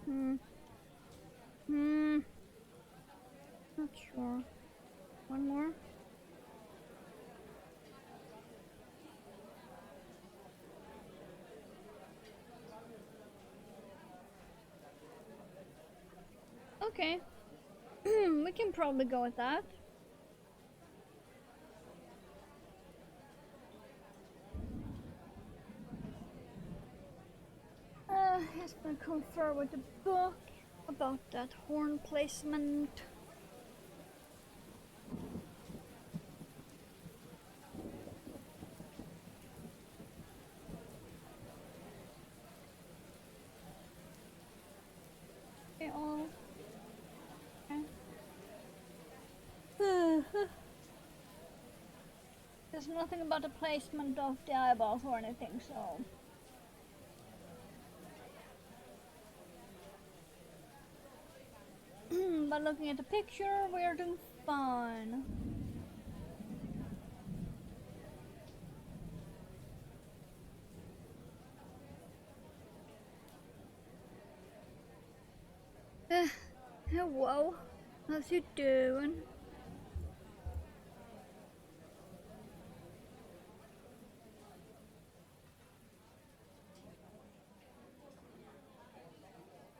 Hmm. Hmm. Not sure. One more? Okay. We can probably go with that. Has been conferred with the book about that horn placement. They all. Okay. There's nothing about the placement of the eyeballs or anything, so. But looking at the picture, we're doing fine. Whoa, how's you doing?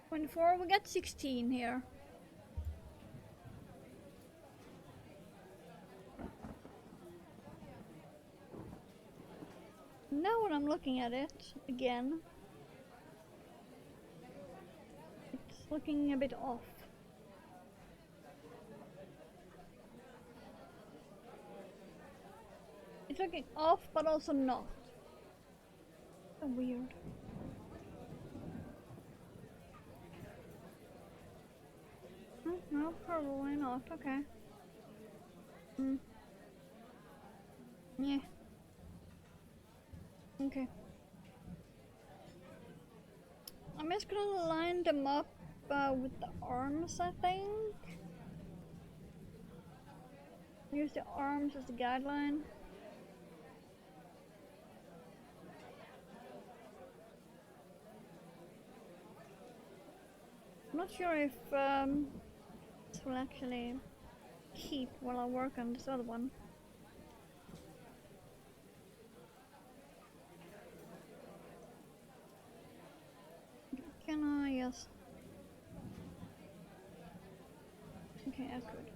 '24, we got 16 here. Now when I'm looking at it again, it's looking a bit off. It's looking off, but also not. So weird. No, probably not. Okay. Hmm. Yeah. Okay. I'm just gonna line them up with the arms, I think. Use the arms as a guideline. I'm not sure if this will actually keep while I work on this other one. Can I? Yes. Okay, I could.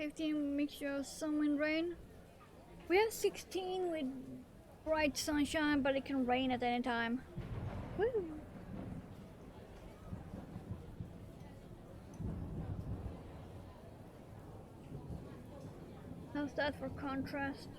15 mixture of sun and rain. We have 16 with bright sunshine, but it can rain at any time. Woo! How's that for contrast?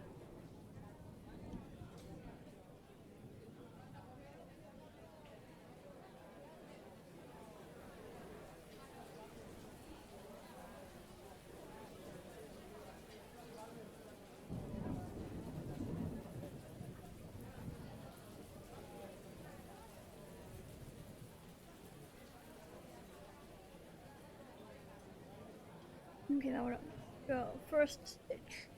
Okay, now we're go first stitch.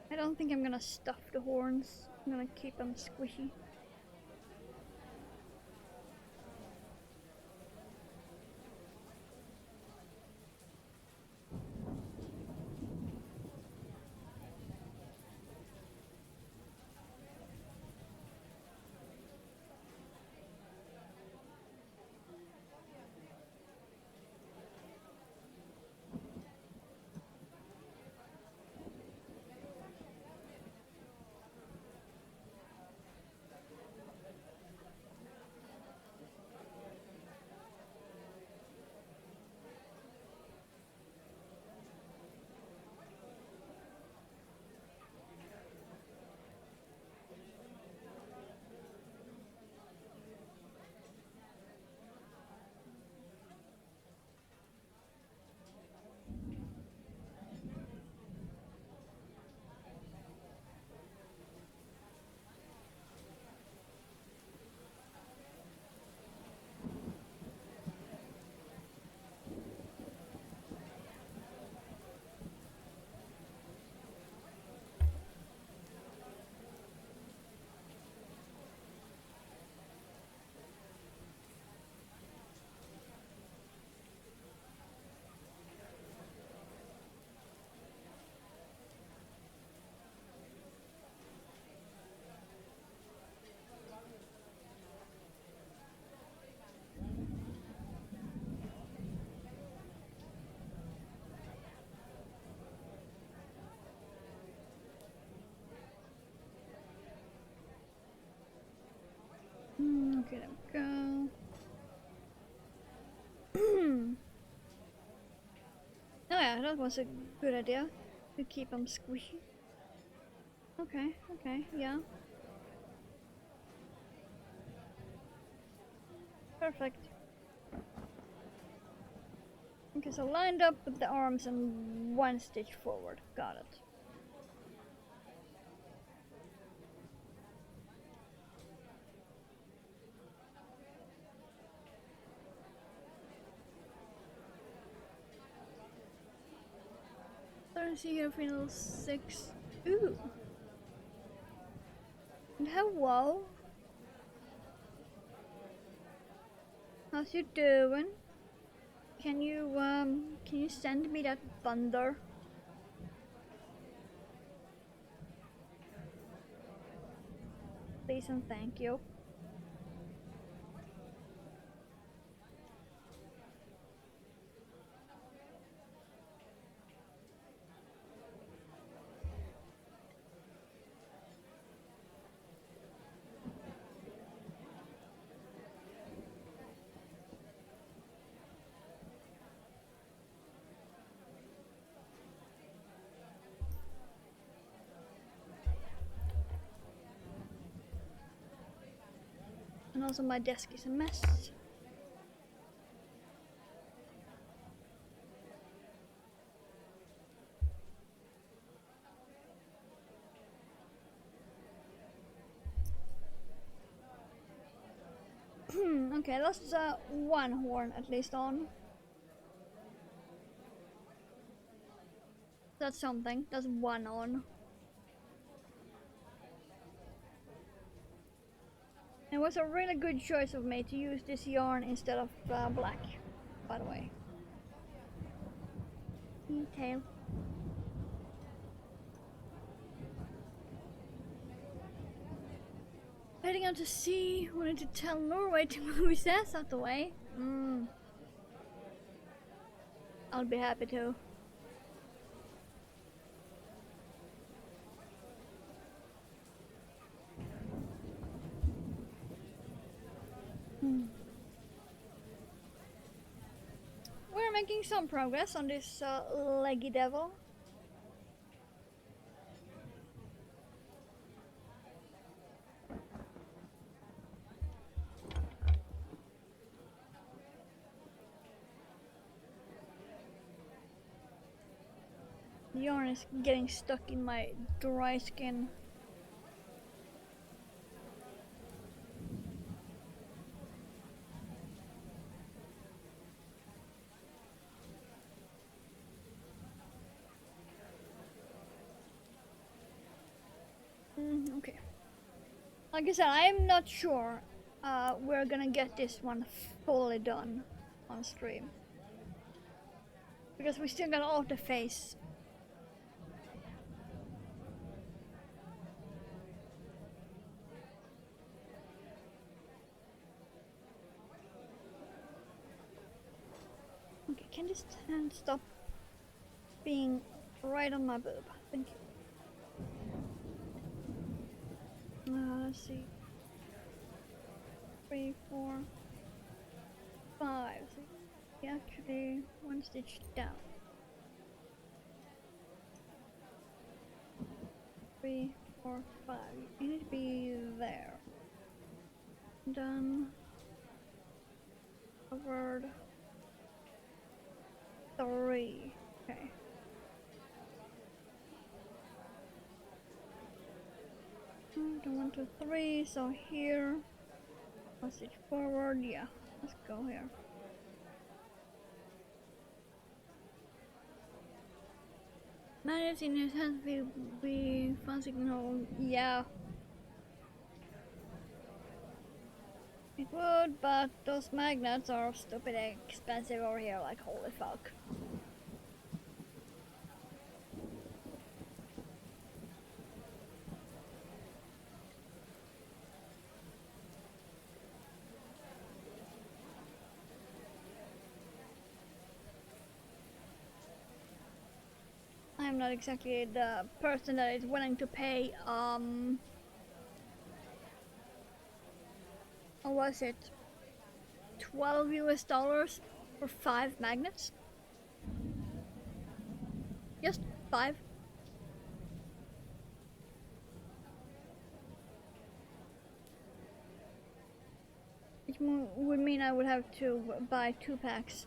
I don't think I'm gonna stuff the horns. I'm gonna keep them squishy. Okay, there we go. Oh yeah, that was a good idea to keep them squishy. Okay, yeah. Perfect. Okay, so lined up with the arms and one stitch forward. Got it. Starting to see here, final 6. Ooh. And hello. How's you doing? Can you send me that thunder? Please and thank you. And also my desk is a mess. Okay, that's one horn at least on. That's something. That's one on. It was a really good choice of me to use this yarn instead of black, by the way. Detail. Heading out to sea, wanted to tell Norway to move his ass out the way. I'll be happy to. We're making some progress on this leggy devil. The yarn is getting stuck in my dry skin. Okay. Like I said, I'm not sure we're gonna get this one fully done on stream. Because we still got all the face. Okay, can this hand stop being right on my boob? Thank you. Let's see. 3, 4, 5. So actually one stitch down. 3, 4, 5. You need to be there. Done. Covered. 3. Okay. 1, 2, 3. So here. One stitch forward. Yeah. Let's go here. Magnets in his hands will be fun signal. Yeah. It would, but those magnets are stupid expensive over here, like holy fuck. I'm not exactly the person that is willing to pay, what was it? $12 US for 5 magnets? Just 5. Which would mean I would have to buy 2 packs.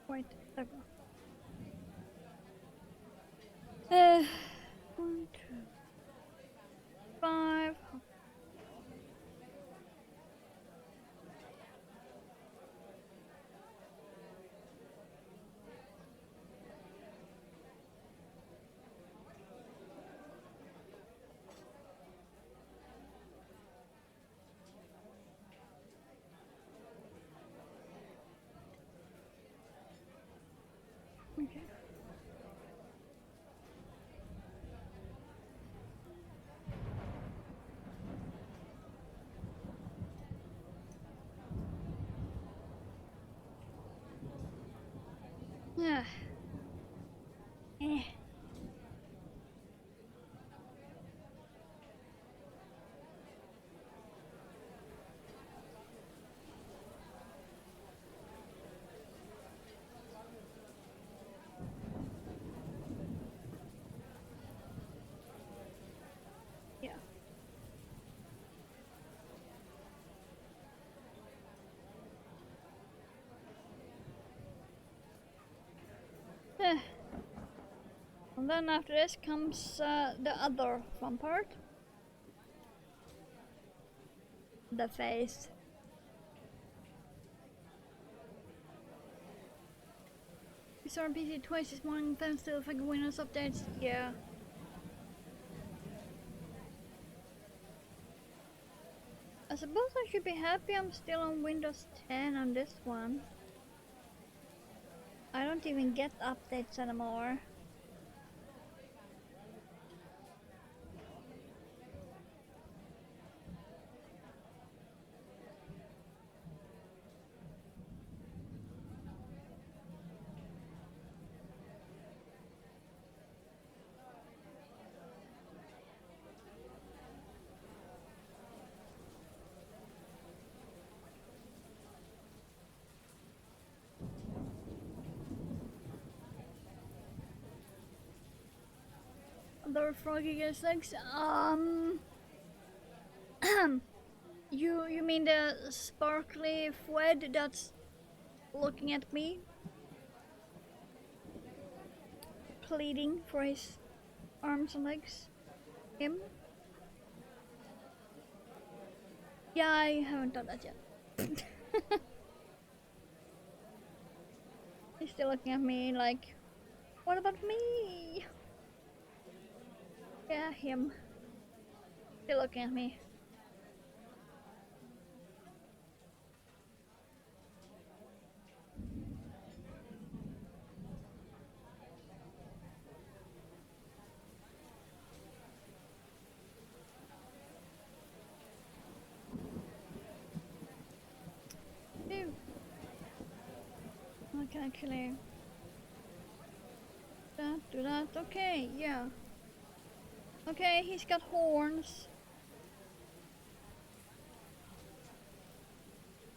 Wait, there we go. Uh, 1, 2, 5. Okay. Yeah. Eh. Yeah. Eh. And then after this comes the other fun part. The face. We saw on PC twice this morning, then still fucking Windows updates. Yeah. I suppose I should be happy I'm still on Windows 10 on this one. I don't even get updates anymore. The froggy gets legs. You mean the sparkly Fwed that's looking at me, pleading for his arms and legs? Him? Yeah, I haven't done that yet. He's still looking at me like, what about me? Yeah, him. Still looking at me. Ew. I can actually do that. Okay, yeah. Okay, he's got horns.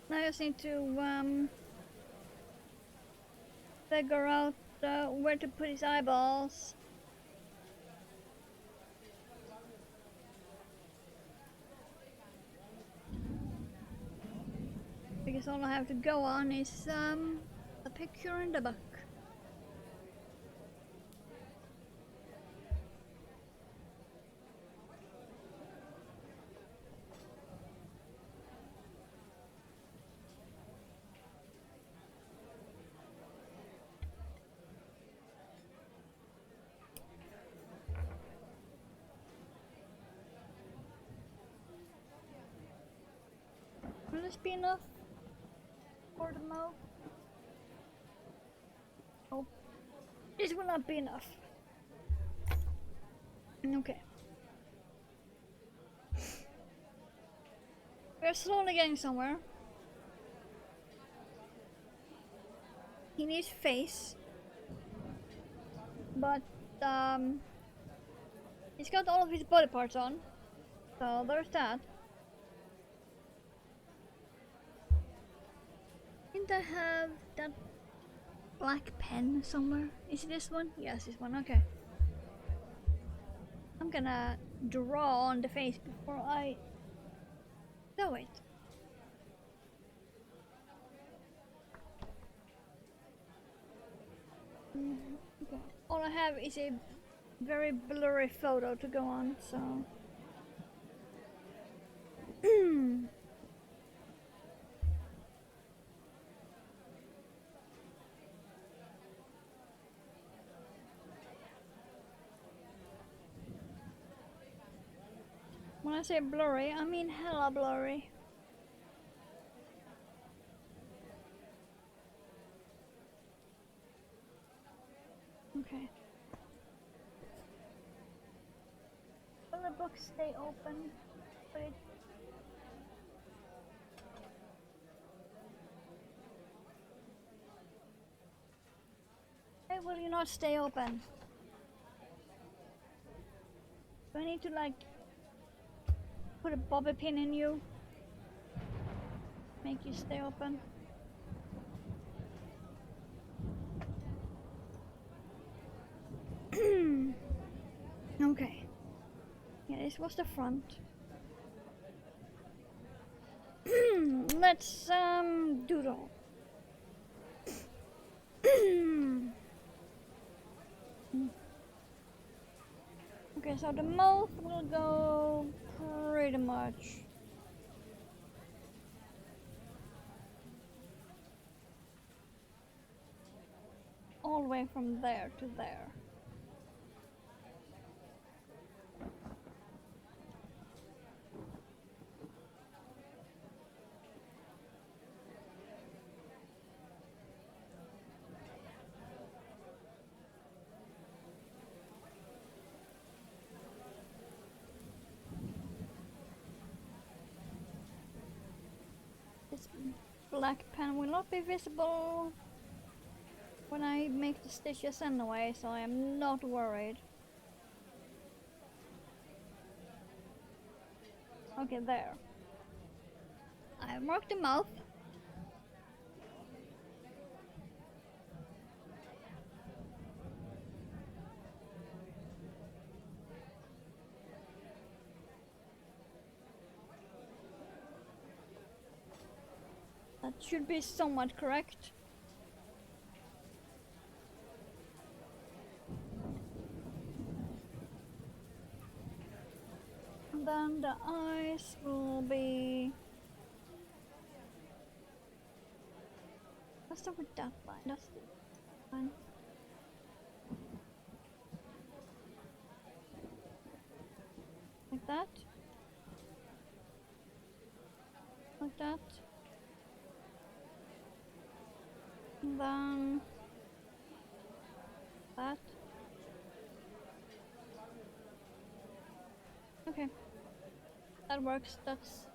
Now I just need to figure out where to put his eyeballs. Because all I have to go on is a picture in the book. Will this be enough for the mouth? Oh, this will not be enough. Okay. We're slowly getting somewhere. He needs face, but he's got all of his body parts on, so there's that. Didn't I have that black pen somewhere? Is it this one? Yes, this one. Okay. I'm gonna draw on the face before I do it. Okay. All I have is a very blurry photo to go on, so. When I say blurry, I mean hella blurry. Okay. Will the book stay open? But it... Hey, will you not stay open? Do I need to like put a bobby pin in you? Make you stay open? Okay. Yeah, this was the front. Let's doodle. Okay, so the mouth will go pretty much all the way from there to there. This black pen will not be visible when I make the stitches anyway, so I am not worried. Okay, there. I marked the mouth. That should be somewhat correct. And then the eyes will be... Let's start with that line. That's the line. Like that. Like that. And then that. Okay. That works. That's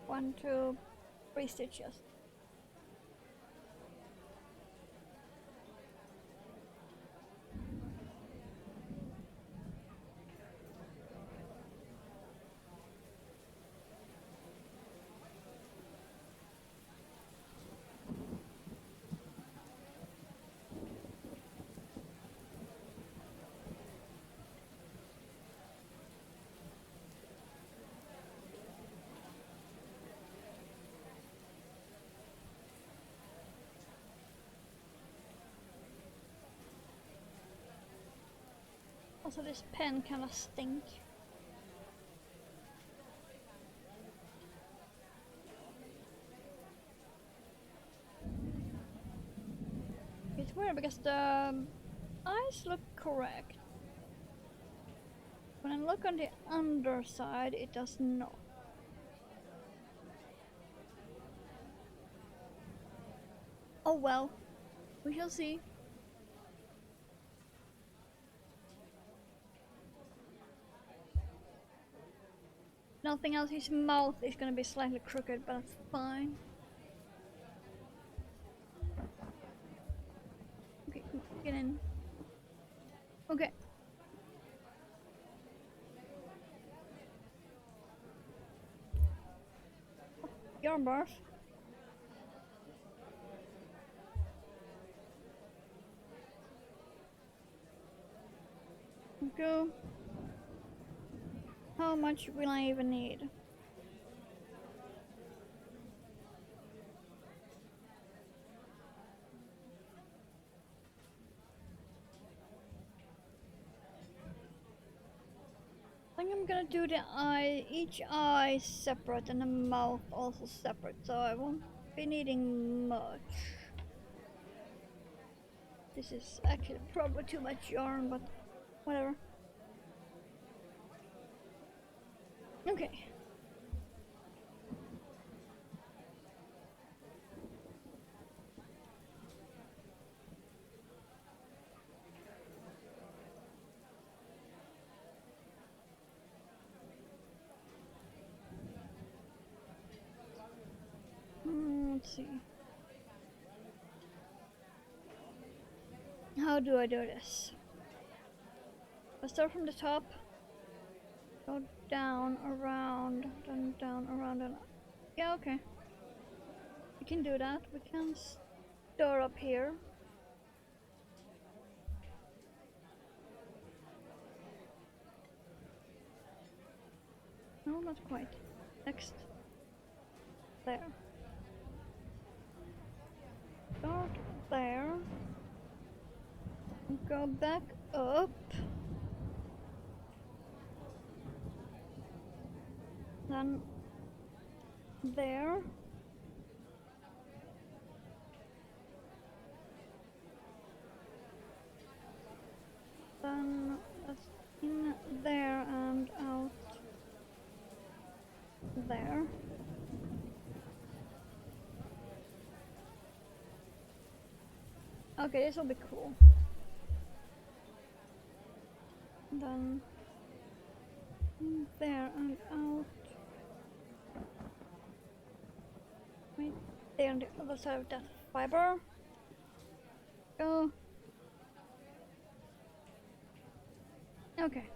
1, 2, 3 stitches. Also, this pen kinda stink. It's weird because the eyes look correct. When I look on the underside, it does not. Oh well, we shall see. Nothing else, his mouth is gonna be slightly crooked, but that's fine. Okay, get in. Okay. Your birth. Go. How much will I even need? I'm gonna do the eye, each eye separate and the mouth also separate, so I won't be needing much. This is actually probably too much yarn, but whatever. Okay. Let's see. How do I do this? I start from the top, go down, around, then down, around, and yeah, okay. We can do that. We can start up here. No, not quite. Next. There. Start there. Go back up. Then there. Then that's in there and out there. Okay, this will be cool. Then in there and out. Right there on the other side of that fiber. Go. Okay.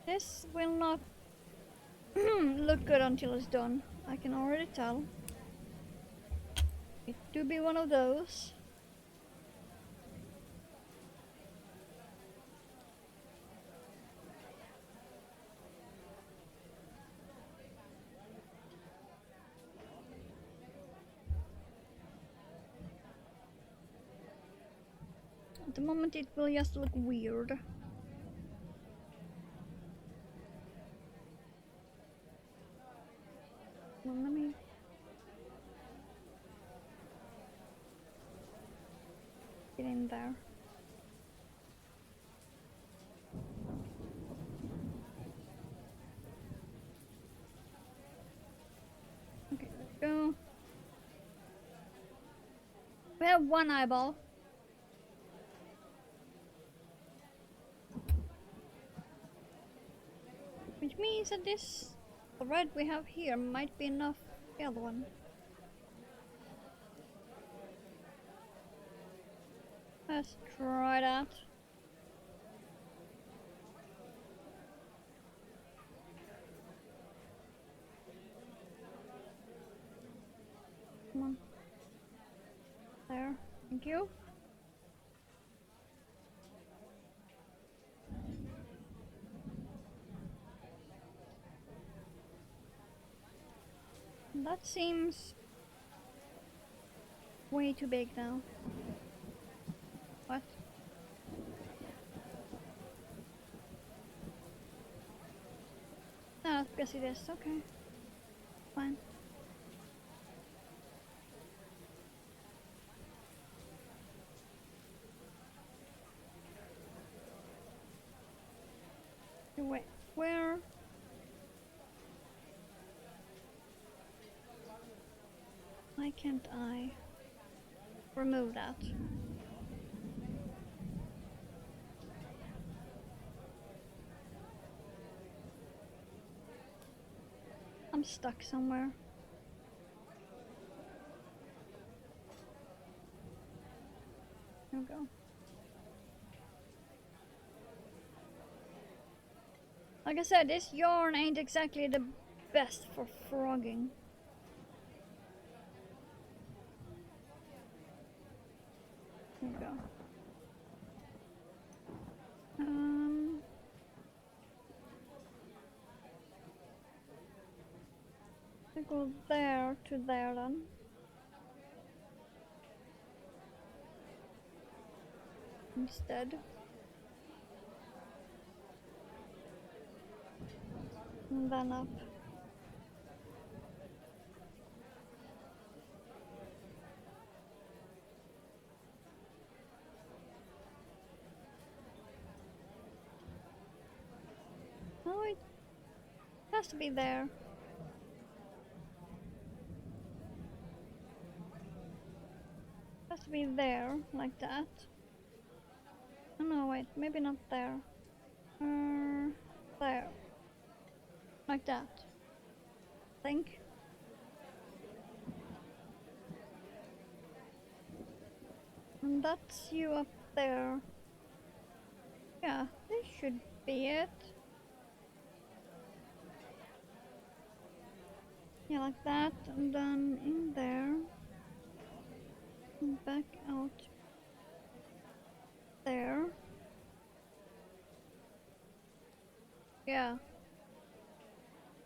This will not look good until it's done. I can already tell. It do be one of those. At the moment it will just look weird. Well, let me get in there. Okay, let's go. We have one eyeball. Which means that this red we have here might be enough for the other one. Let's try that. Come on. There. Thank you. That seems way too big now. What? No, because it is. Okay. Fine. Wait, where? Why can't I remove that? I'm stuck somewhere. Here we go. Like I said, this yarn ain't exactly the best for frogging. Here we go. I go there to there then. Instead. And then up. Oh, it has to be there. Has to be there, like that. Oh no, wait, maybe not there. There. Like that. Think. And that's you up there. Yeah, this should be it. Yeah, like that, and then in there. And back out. There. Yeah.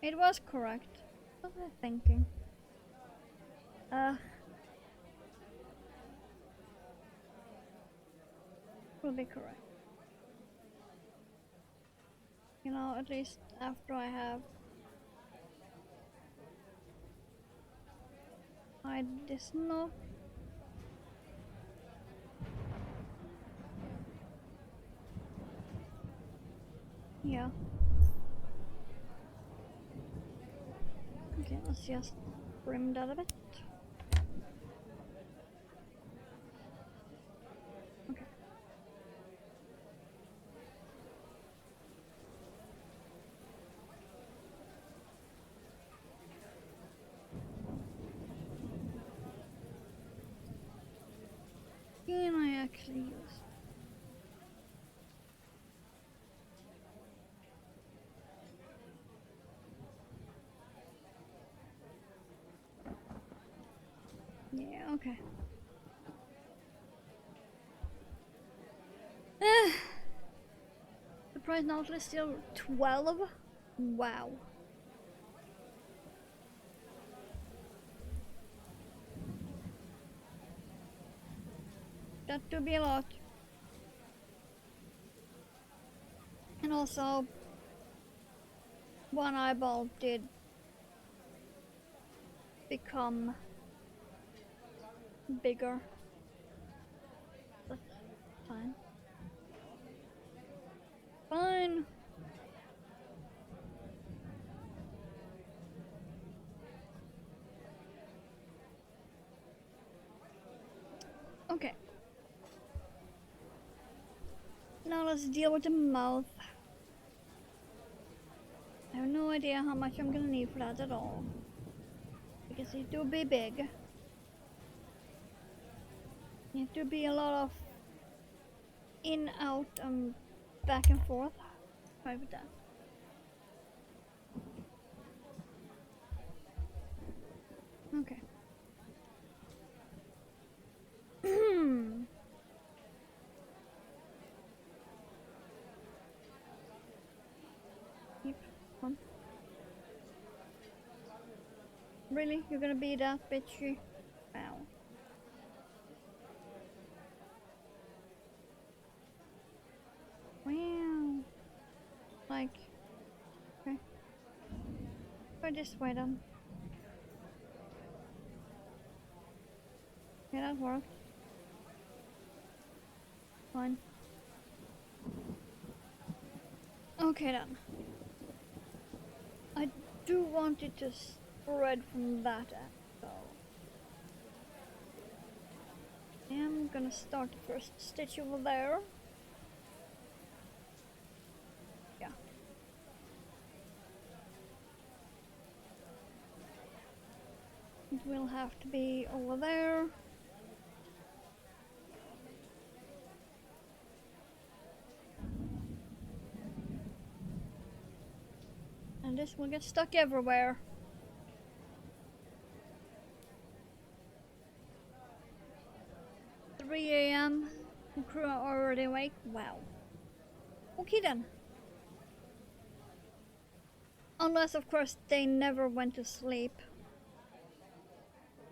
It was correct. What was I thinking? Will be correct. You know, at least after I have hide this knot. Yeah. Okay, let's just trim that a bit. Okay. Can I actually use? Yeah, okay. The price now is still 12. Wow. That would be a lot. And also, one eyeball did become bigger. That's fine. Fine. Okay. Now let's deal with the mouth. I have no idea how much I'm gonna need for that at all. Because it will be big. It will be a lot of in, out, back and forth. Try with that. Okay. Keep on. Really? You're gonna be that bitchy? Wow. Wow. Like, okay. Go this way then. Yeah, that worked. Fine. Okay then. I do want it to spread from that end, so I'm gonna start the first stitch over there. Yeah. It will have to be over there. And this will get stuck everywhere. "3 a.m. The crew are already awake." Wow. Okay then. Unless, of course, they never went to sleep.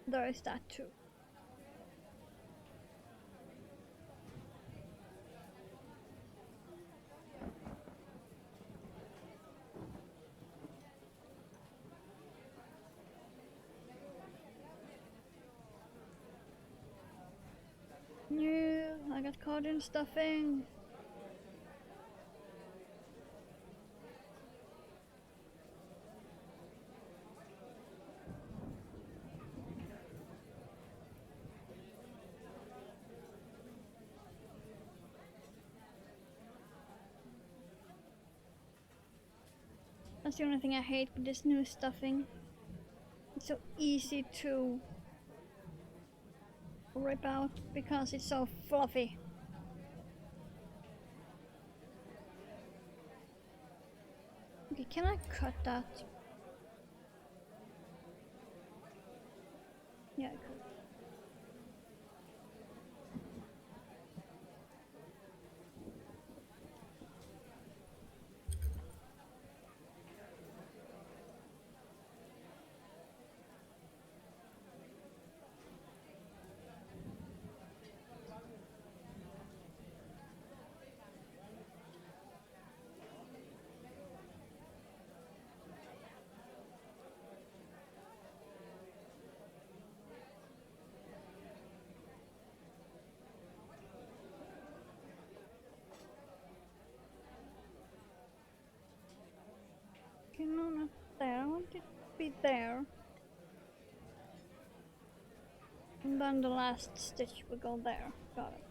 There is that too. cotton stuffing. That's the only thing I hate with this new stuffing. It's so easy to rip out because it's so fluffy. Okay, can I cut that? Yeah, I could. Okay, no, not there. I want it to be there. And then the last stitch will go there. Got it.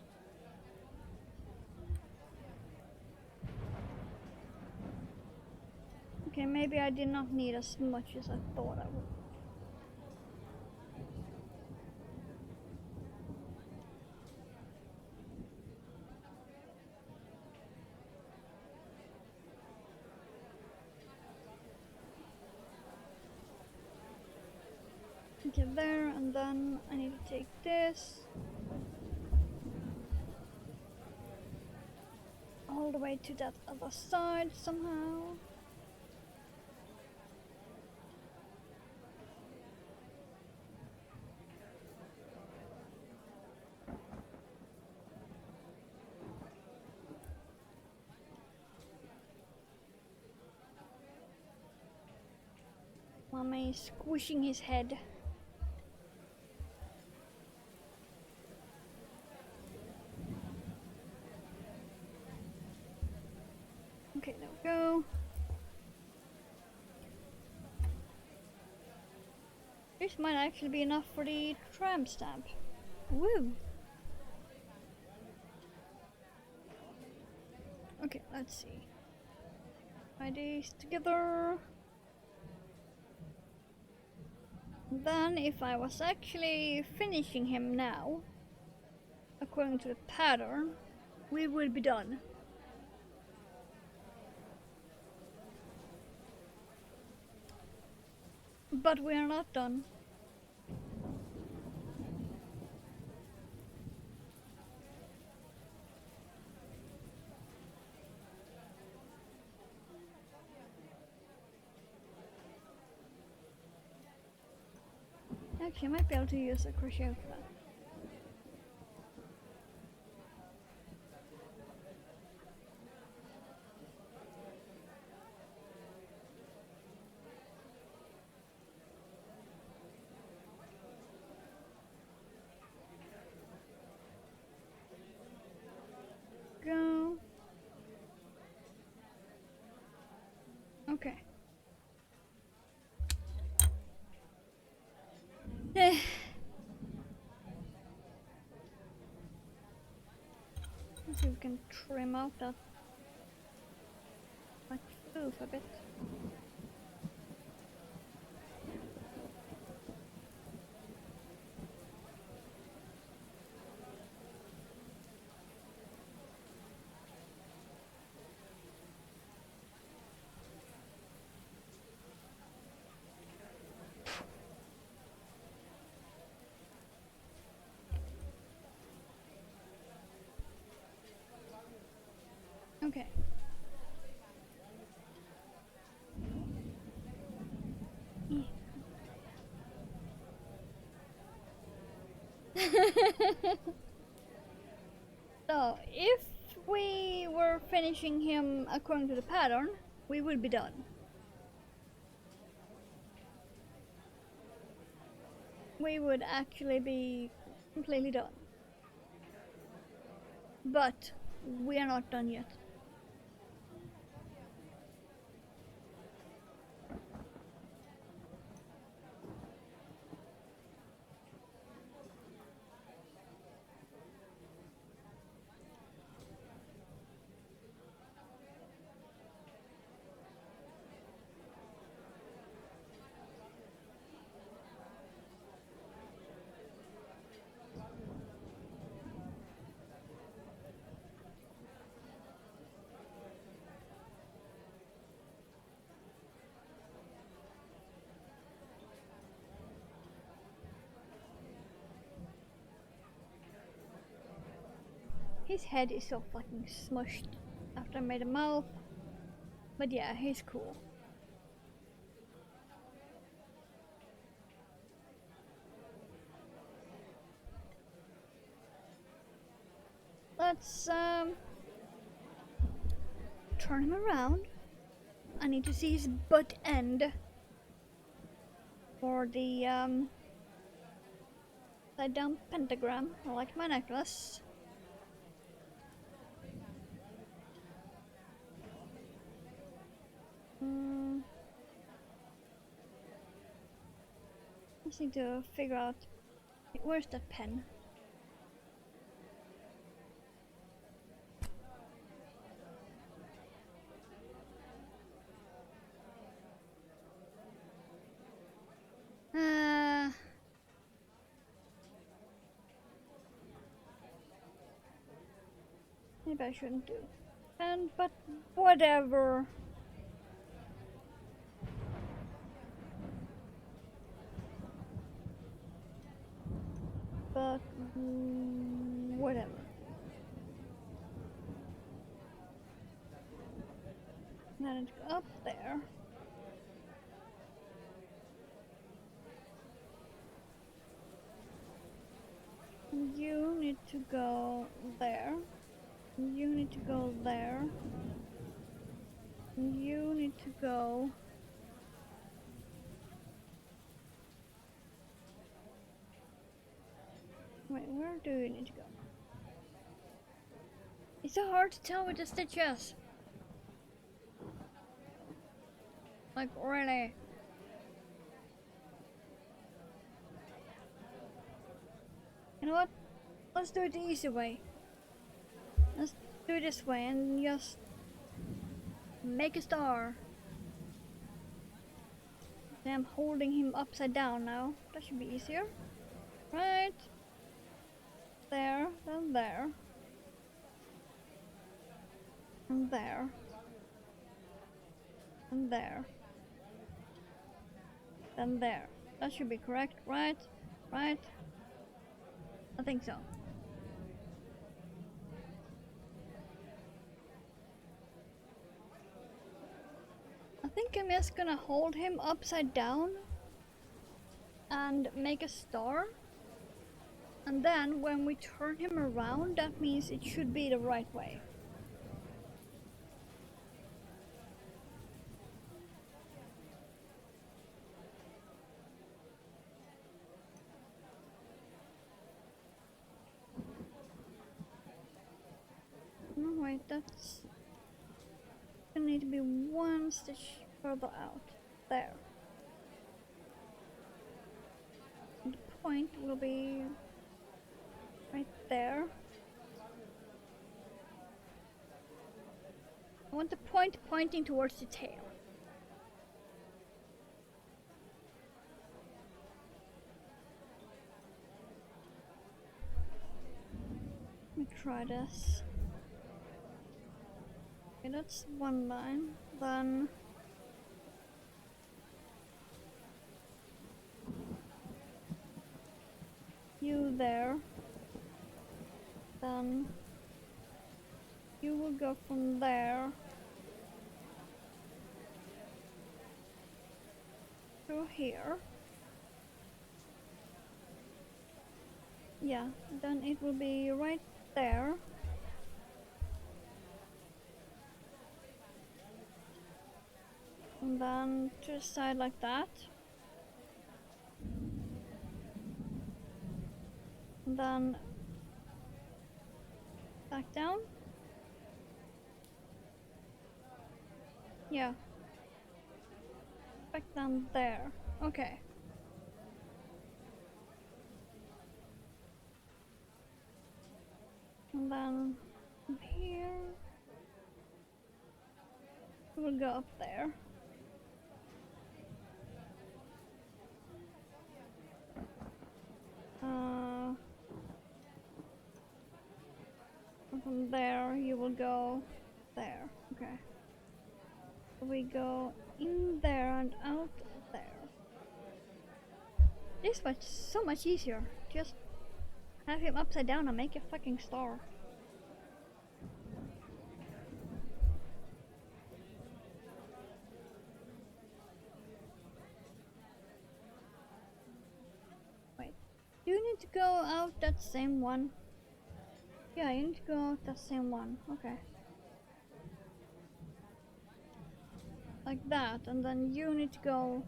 Okay, maybe I did not need as much as I thought I would. Okay, there, and then I need to take this all the way to that other side somehow. Mama is squishing his head. Okay, there we go. This might actually be enough for the tramp stamp. Woo! Okay, let's see. Tie these together. Then, if I was actually finishing him now, according to the pattern, we will be done. But we are not done. Actually, I might be able to use a crochet for that. Go. Okay. Let's see if we can trim out that like foof a bit. Okay. So, if we were finishing him according to the pattern, we will be done. We would actually be completely done. But we are not done yet. His head is so fucking smushed after I made a mouth. But yeah, he's cool. Let's turn him around. I need to see his butt end for the side down pentagram. I like my necklace. I just need to figure out where's that pen. Maybe I shouldn't do. But whatever. But whatever. Now let's go up there. You need to go there. You need to go there. You need to go. Wait, where do you need to go? It's so hard to tell with the stitches. Like, really. You know what? Let's do it the easy way. Let's do it this way and just make a star. Then I'm holding him upside down now. That should be easier. Right. There, then there. And there. And there. Then there. That should be correct, right? Right? I think so. I think I'm just gonna hold him upside down and make a star. And then when we turn him around, that means it should be the right way. No, wait, that's gonna need to be one stitch further out. There. And the point will be right there. I want the point pointing towards the tail. Let me try this. Okay, that's one line. Then you there. Then you will go from there through here. Yeah, then it will be right there. And then to the side like that. And then Back down? Yeah. Back down there. Okay. And then from here we'll go up there. And from there you will go there. Okay. We go in there and out there. This was so much easier. Just have him upside down and make a fucking star. Wait. Do you need to go out that same one? Yeah, you need to go out that same one. Okay. Like that, and then you need to go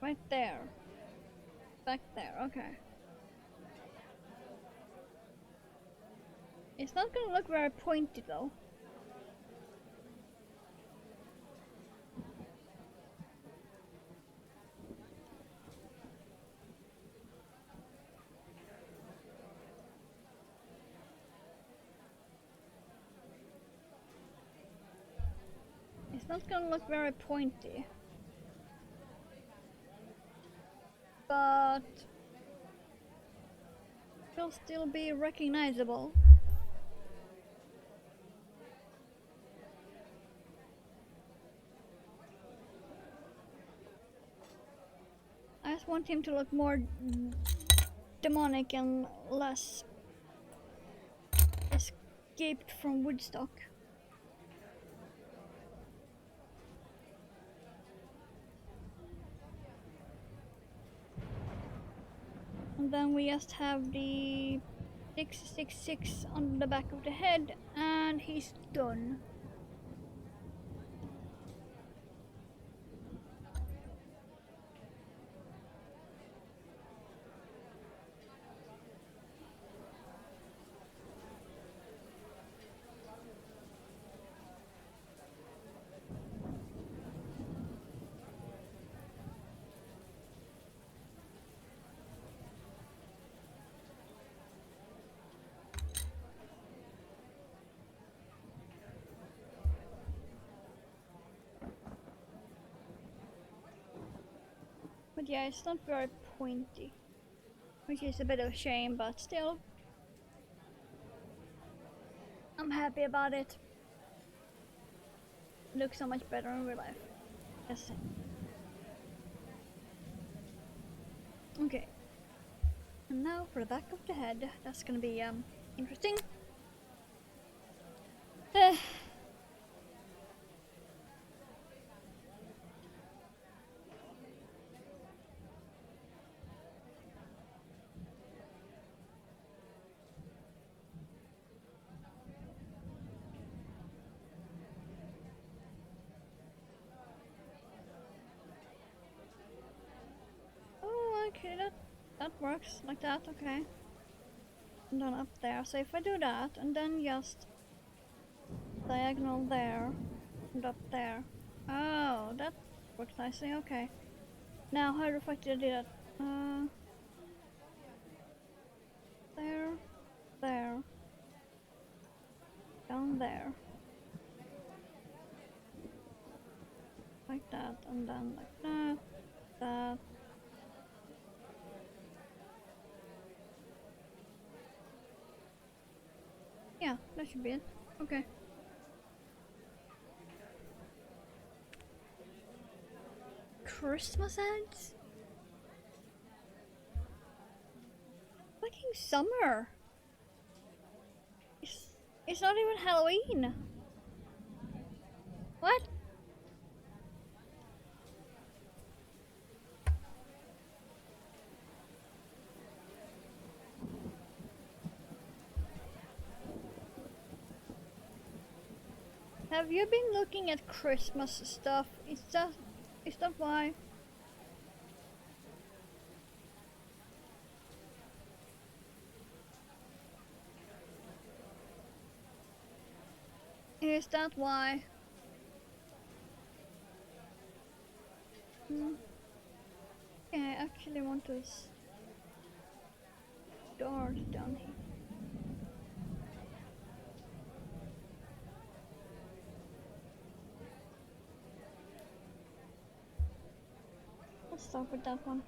right there. Back there, okay. It's not gonna look very pointy though. It's not gonna look very pointy. But will still be recognizable. I just want him to look more demonic and less escaped from Woodstock. And then we just have the 666 on the back of the head, and he's done. But yeah, it's not very pointy, which is a bit of a shame, but still, I'm happy about it. Looks so much better in real life. Yes. Okay. And now for the back of the head. That's gonna be interesting. Oh, okay, that works like that. Okay. And then up there. So if I do that, and then just diagonal there, and up there. Oh, that works nicely. Okay. Now how the fuck did I do that? There, there, down there, like that, and then like that, that. Yeah, that should be it. Okay. Christmas ads? Fucking summer! It's not even Halloween! What? Have you been looking at Christmas stuff? Is that why? Is that why? Yeah, I actually want to start down here. Let's start with that one.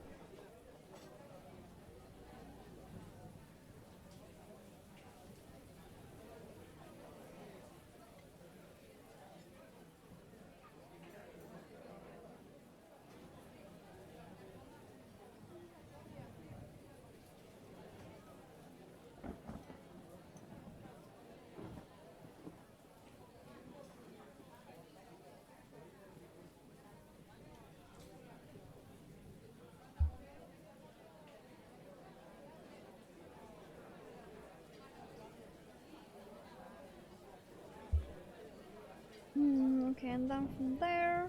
Okay, and then from there.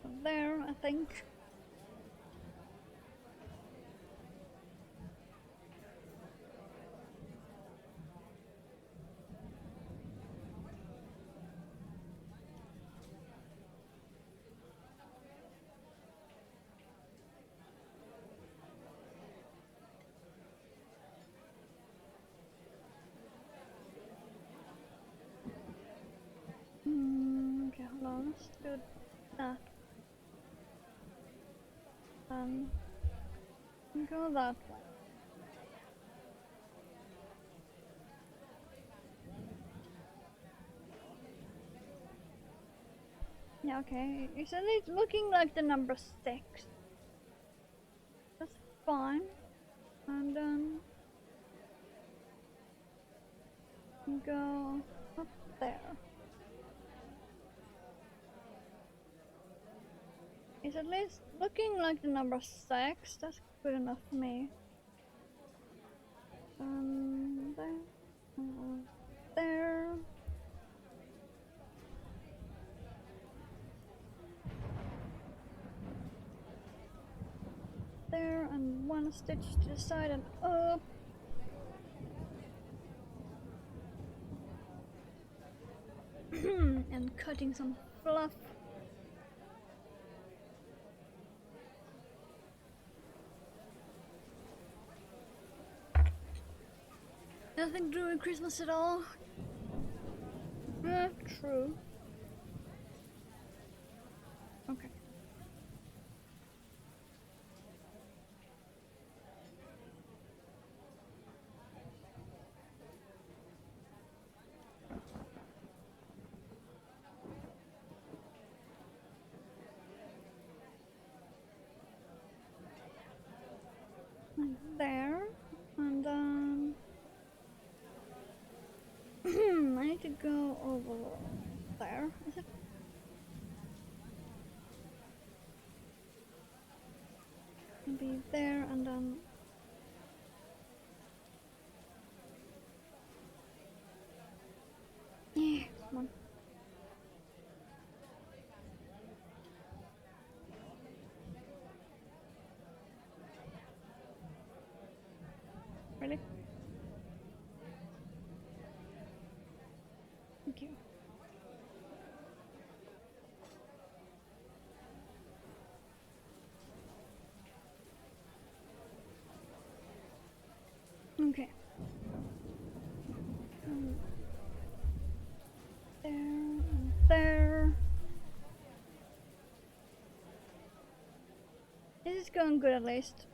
From there, I think. Okay, hold on, let's do that. Go that way. Yeah, okay. Isn't it looking like the number 6? That's fine. And then go up there. It's at least looking like the number 6. That's good enough for me. There. There. There, and one stitch to the side and up. And cutting some fluff. Nothing to do with Christmas at all. True. Okay. And there, and I need to go over there. Is it? Be there, and then yeah, come on. Really? Thank you. Okay. There and there. This is going good at least.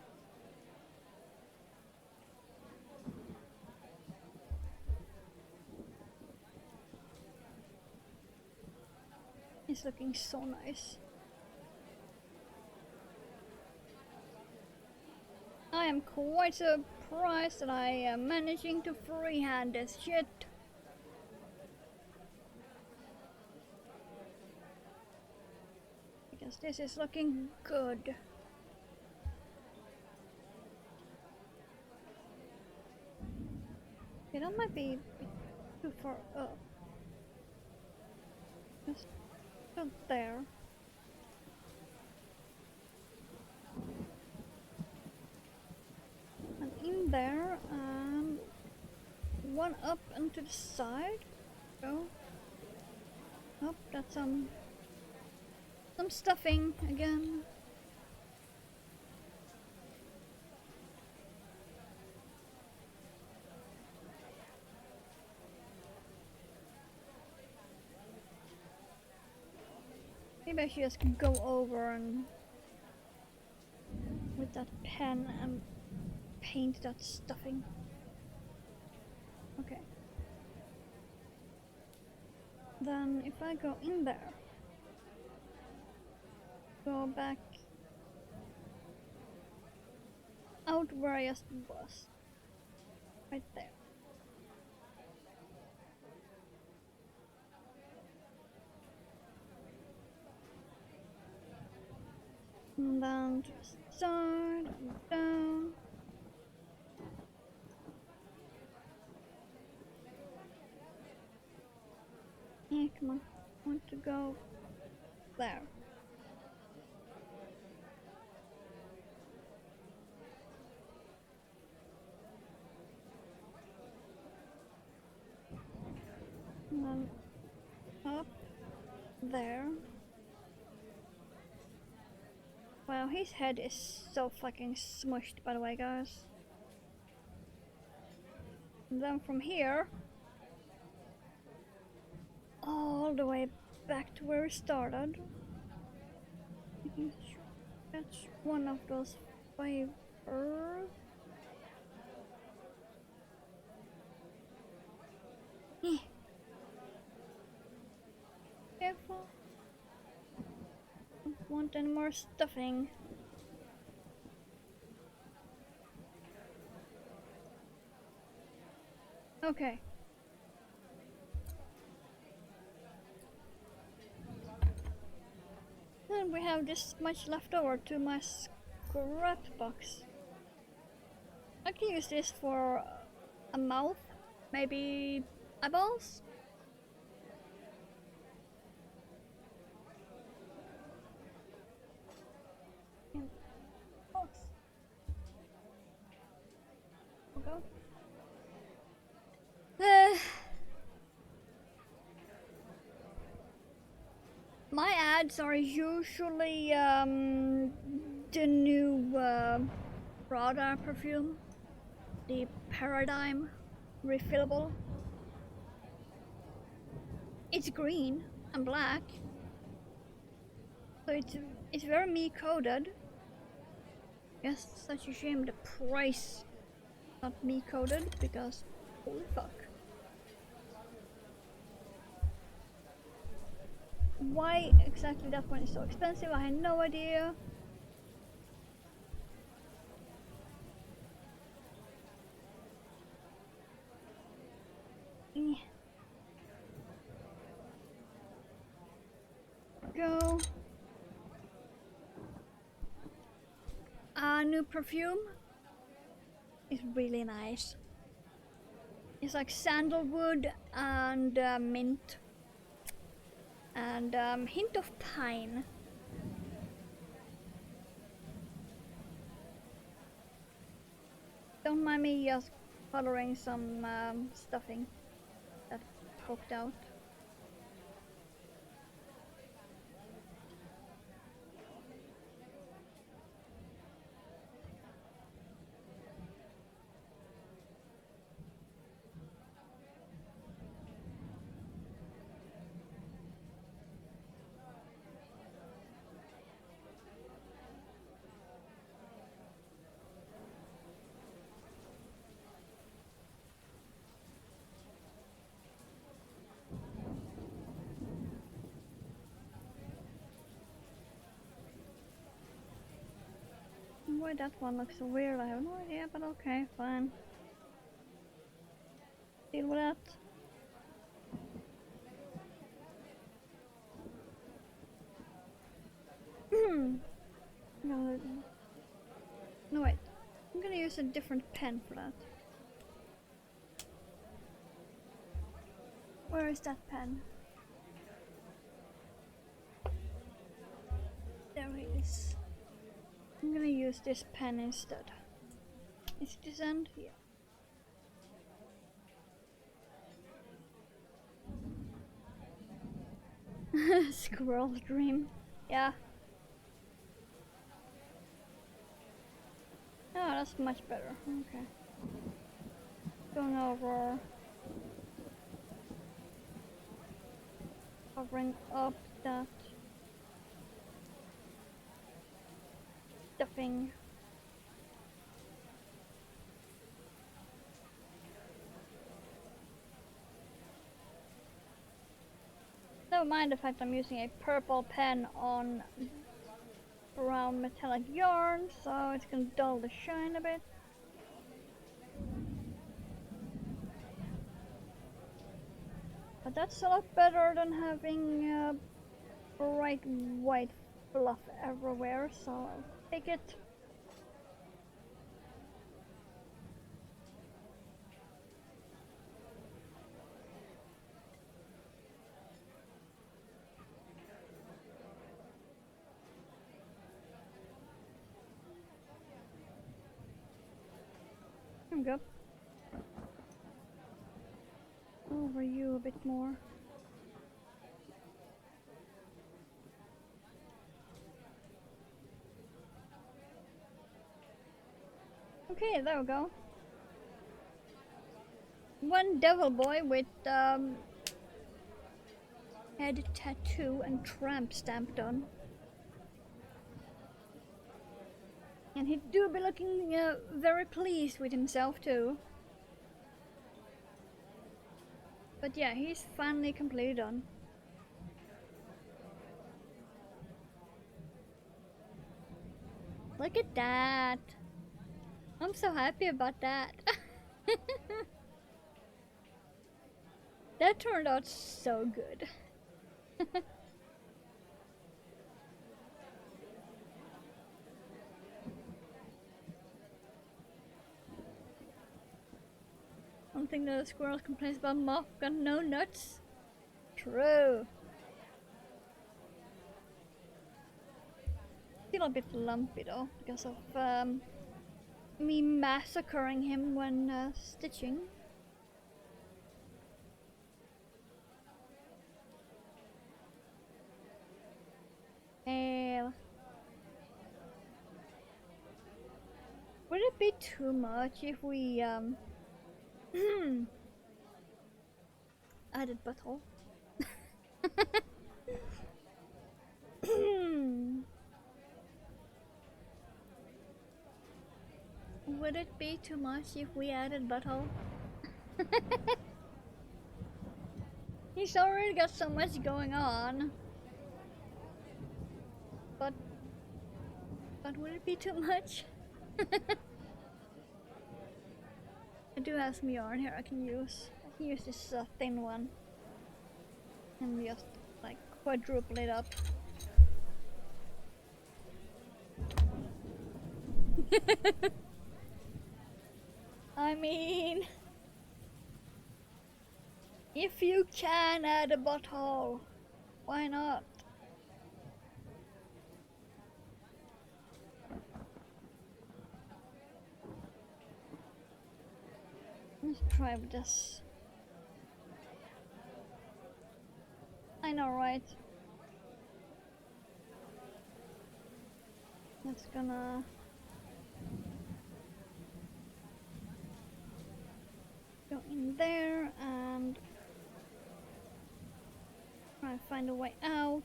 It's looking so nice. I am quite surprised that I am managing to freehand this shit. Because this is looking good. Yeah, that might be too far up. Just go there. there and one up and to the side. Go. Oh, that's some stuffing again. Maybe I should just go over and with that pen and paint that stuffing. Okay. Then if I go in there, go back out where I just was, right there. And then to the side, and down. Yeah, come on. I want to go there. And then up there. Wow, his head is so fucking smushed, by the way, guys. And then from here, all the way back to where we started. That's one of those fibers. Careful. Don't want any more stuffing. Okay. Then we have this much left over to my scrap box. I can use this for a mouth, maybe eyeballs. Go. My ads are usually the new Prada perfume, the Paradigm refillable. It's green and black, so it's very me coded. Yes, such a shame the price not me coded because holy fuck. Why exactly that one is so expensive, I had no idea. Go. New perfume is really nice. It's like sandalwood and mint and hint of pine. Don't mind me just coloring some stuffing that poked out. Why that one looks so weird, I have no idea, but okay, fine. Deal with that. No, no wait, I'm gonna use a different pen for that. Where is that pen? There it is. I'm gonna use this pen instead. Is this end here? Squirrel dream. Yeah. Oh, that's much better. Okay. Going over. Covering up that stuffing. Never mind the fact I'm using a purple pen on brown metallic yarn, so it's gonna dull the shine a bit. But that's a lot better than having bright white fluff everywhere, so I'll take it. I'm good. Over you a bit more. Okay, there we go. One devil boy with head tattoo and tramp stamp done. And he do be looking very pleased with himself too. But yeah, he's finally completely done. Look at that. I'm so happy about that. That turned out so good. One thing that the squirrel complains about Moth got no nuts. True. Still a bit lumpy though, because of me massacring him when stitching. Would it be too much if we added butthole? Would it be too much if we added butthole? He's already got so much going on. But would it be too much? I do have some yarn here I can use. I can use this thin one. And just like quadruple it up. I mean, if you can add a butthole, why not? Let's try with this. I know, right? That's gonna go in there and try to find a way out.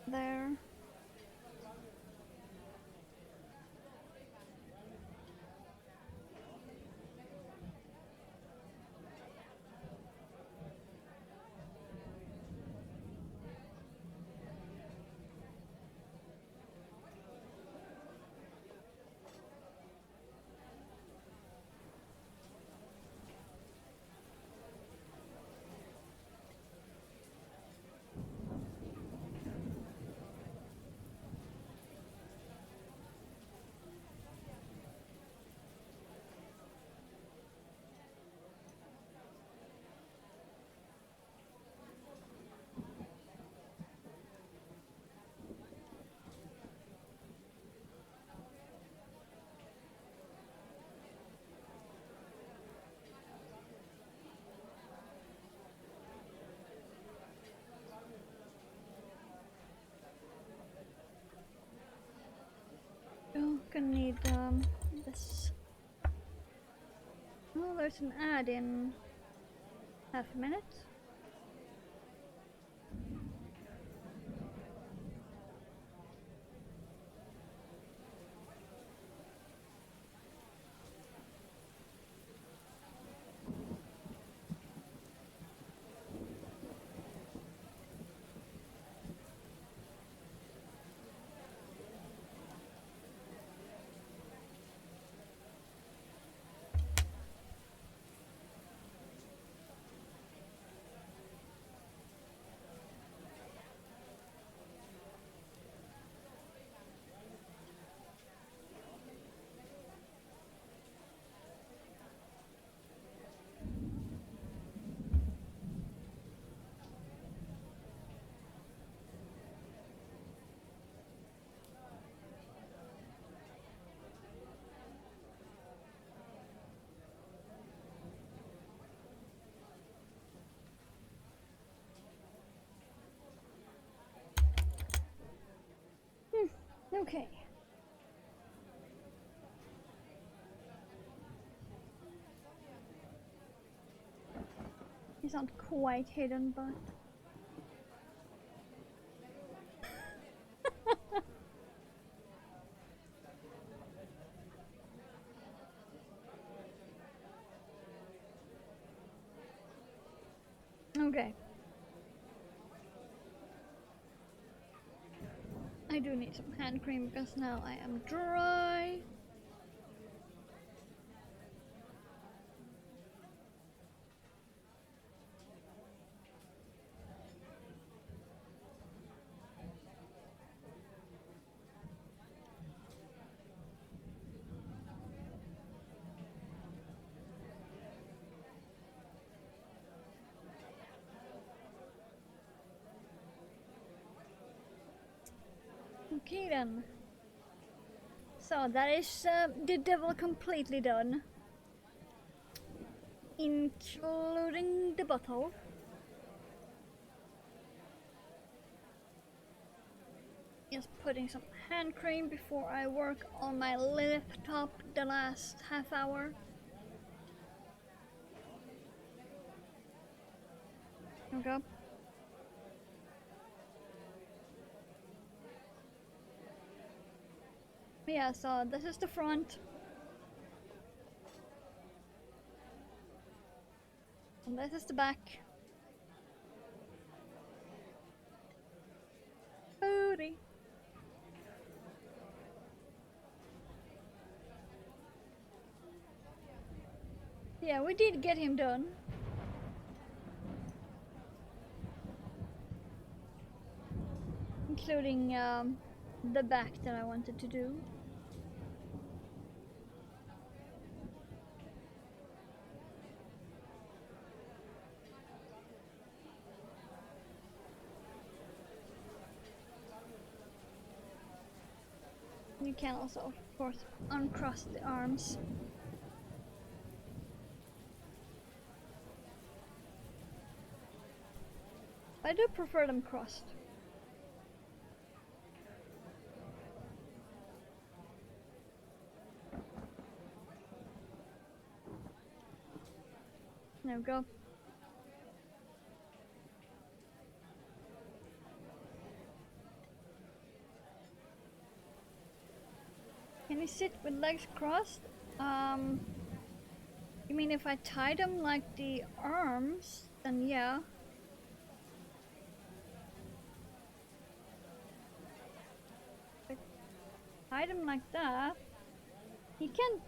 There. start an ad in half a minute. Okay. He's not quite hidden, but... Okay. I do need some hand cream because now I am dry. Okay then. So that is the devil completely done. Including the bottle. Just putting some hand cream before I work on my laptop the last half hour. Okay. Yeah, so this is the front. And this is the back. Booty. Yeah, we did get him done. Including the back that I wanted to do. You can also, of course, uncross the arms. I do prefer them crossed. There we go. Can he sit with legs crossed? You mean if I tie them like the arms, then yeah. If I tie them like that, he can...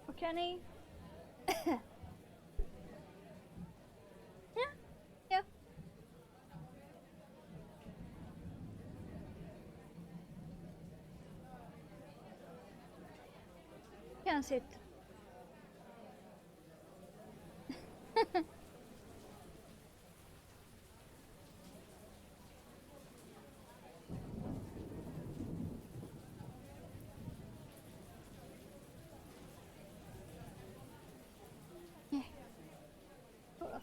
Or can he? Yeah, yeah. Can sit. Yeah. Sort of.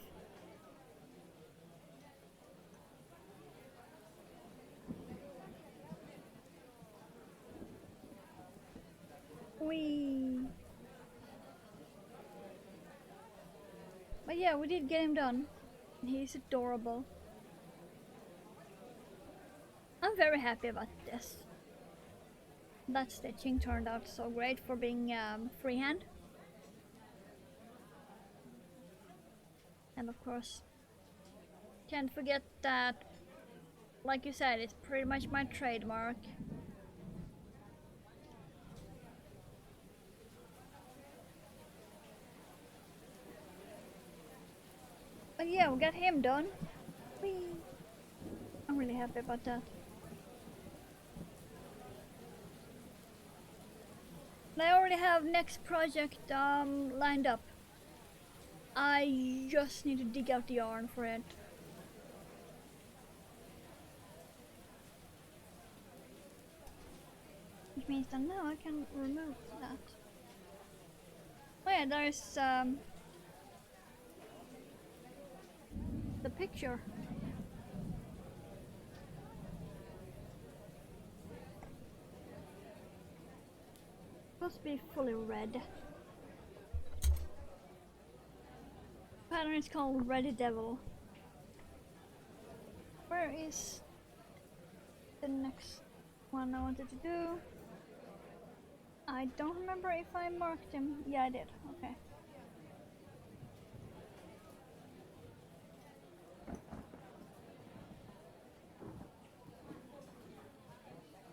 Wee. But yeah, we did get him done. He's adorable. I'm very happy about this. That stitching turned out so great for being freehand. And of course, can't forget that, like you said, it's pretty much my trademark. But yeah, we got him done. Whee! I'm really happy about that. I already have next project lined up. I just need to dig out the yarn for it. Which means that now I can remove that. Oh yeah, there's the picture. Supposed to be fully red. Pattern is called Ready Devil. Where is the next one I wanted to do? I don't remember if I marked him. Yeah, I did. Okay.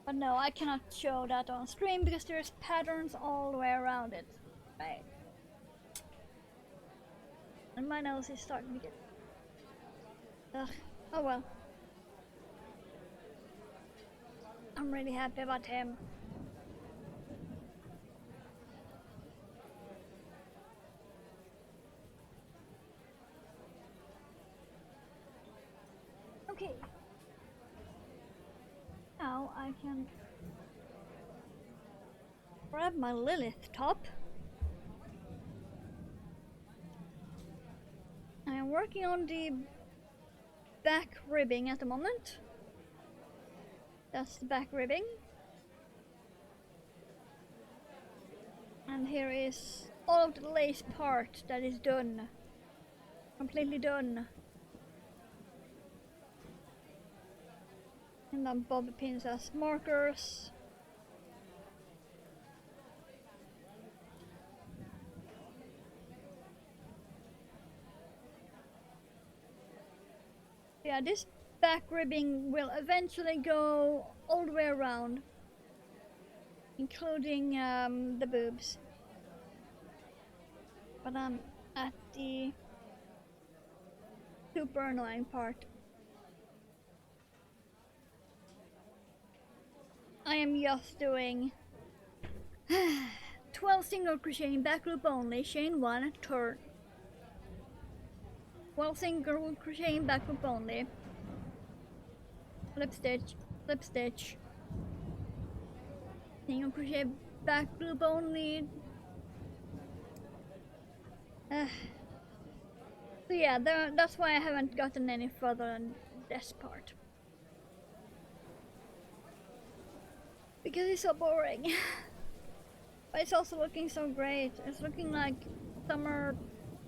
But no, I cannot show that on stream because there's patterns all the way around it. Right. And my nose is starting to get... Ugh. Oh well. I'm really happy about him. Okay. Now I can grab my Lilith top. I'm working on the back ribbing at the moment. That's the back ribbing. And here is all of the lace part that is done. Completely done. And then bobby pins as markers. Yeah, this back ribbing will eventually go all the way around, including the boobs. But I'm at the super annoying part. I am just doing 12 single crochet in back loop only, chain 1, turn. 12 single crochet in back loop only, slip stitch, single crochet back loop only. So yeah, that's why I haven't gotten any further on this part. Because it's so boring. But it's also looking so great. It's looking like summer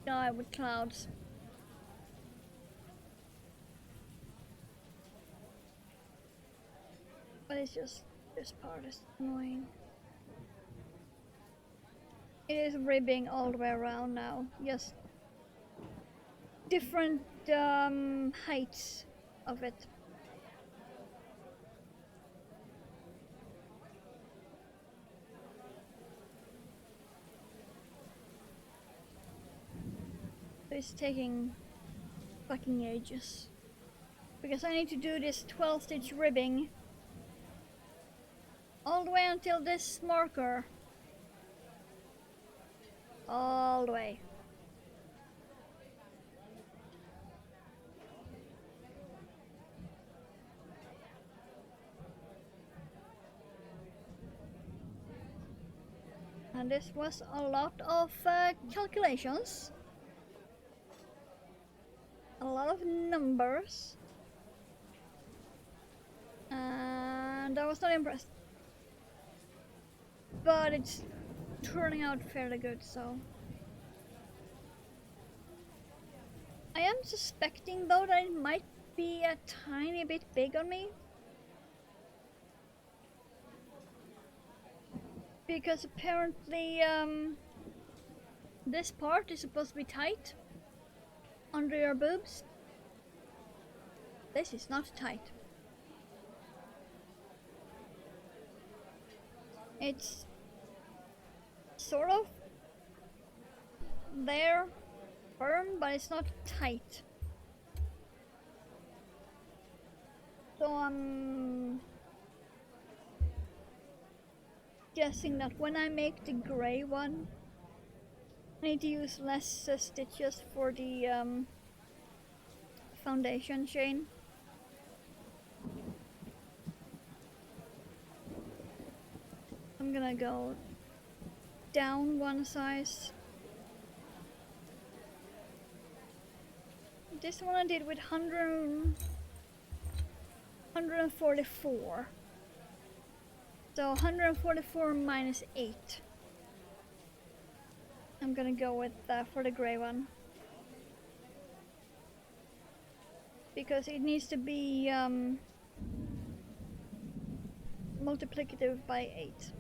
sky with clouds. But it's just, this part is annoying. It is ribbing all the way around now. Just different heights of it. So it's taking fucking ages. Because I need to do this 12 stitch ribbing all the way until this marker. All the way. And this was a lot of calculations. A lot of numbers. And I was not impressed. But it's turning out fairly good, so. suspecting though that it might be a tiny bit big on me. Because apparently this part is supposed to be tight under your boobs. This is not tight. It's sort of there, firm, but it's not tight. So I'm guessing that when I make the grey one, I need to use less stitches for the foundation chain. I'm gonna go down one size. This one I did with 144. So 144 minus 8. I'm gonna go with for the grey one. Because it needs to be multiplicative by 8.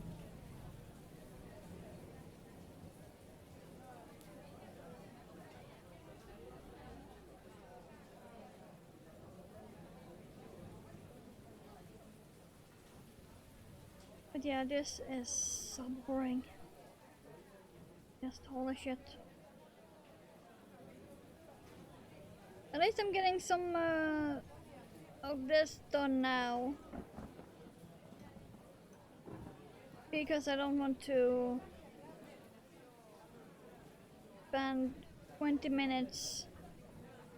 But yeah, this is so boring. Just holy shit. At least I'm getting some of this done now. Because I don't want to spend 20 minutes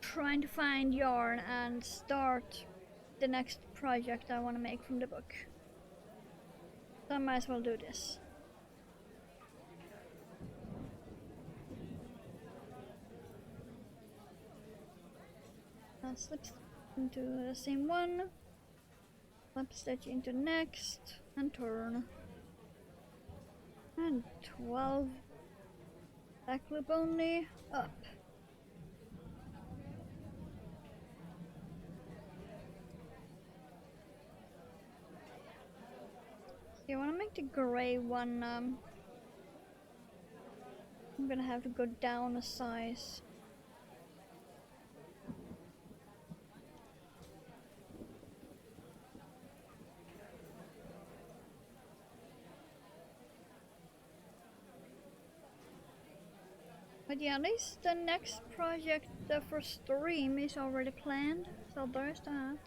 trying to find yarn and start the next project I want to make from the book. So I might as well do this. Slip into the same one, slip stitch into next, and turn. And 12 back loop only, up. You want to make the grey one, I'm gonna have to go down a size. But yeah, at least the next project for stream is already planned, so there's that.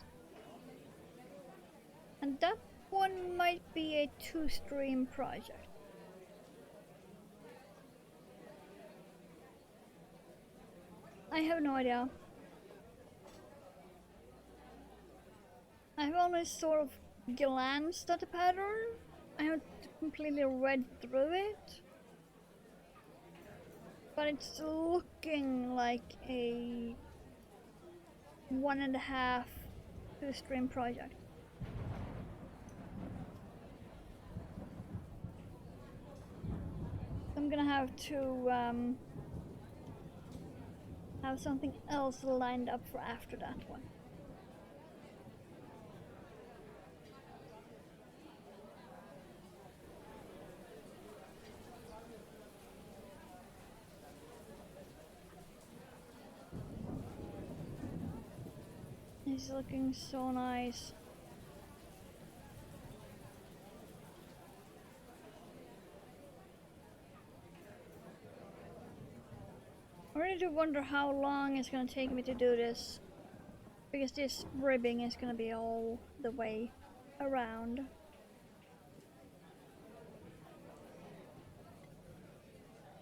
And that one might be a 2-stream project. I have no idea. I've only sort of glanced at the pattern. I haven't completely read through it. But it's looking like a 1.5 2-stream project. I'm gonna have to have something else lined up for after that one. It's looking so nice. I really do wonder how long it's gonna take me to do this, because this ribbing is gonna be all the way around.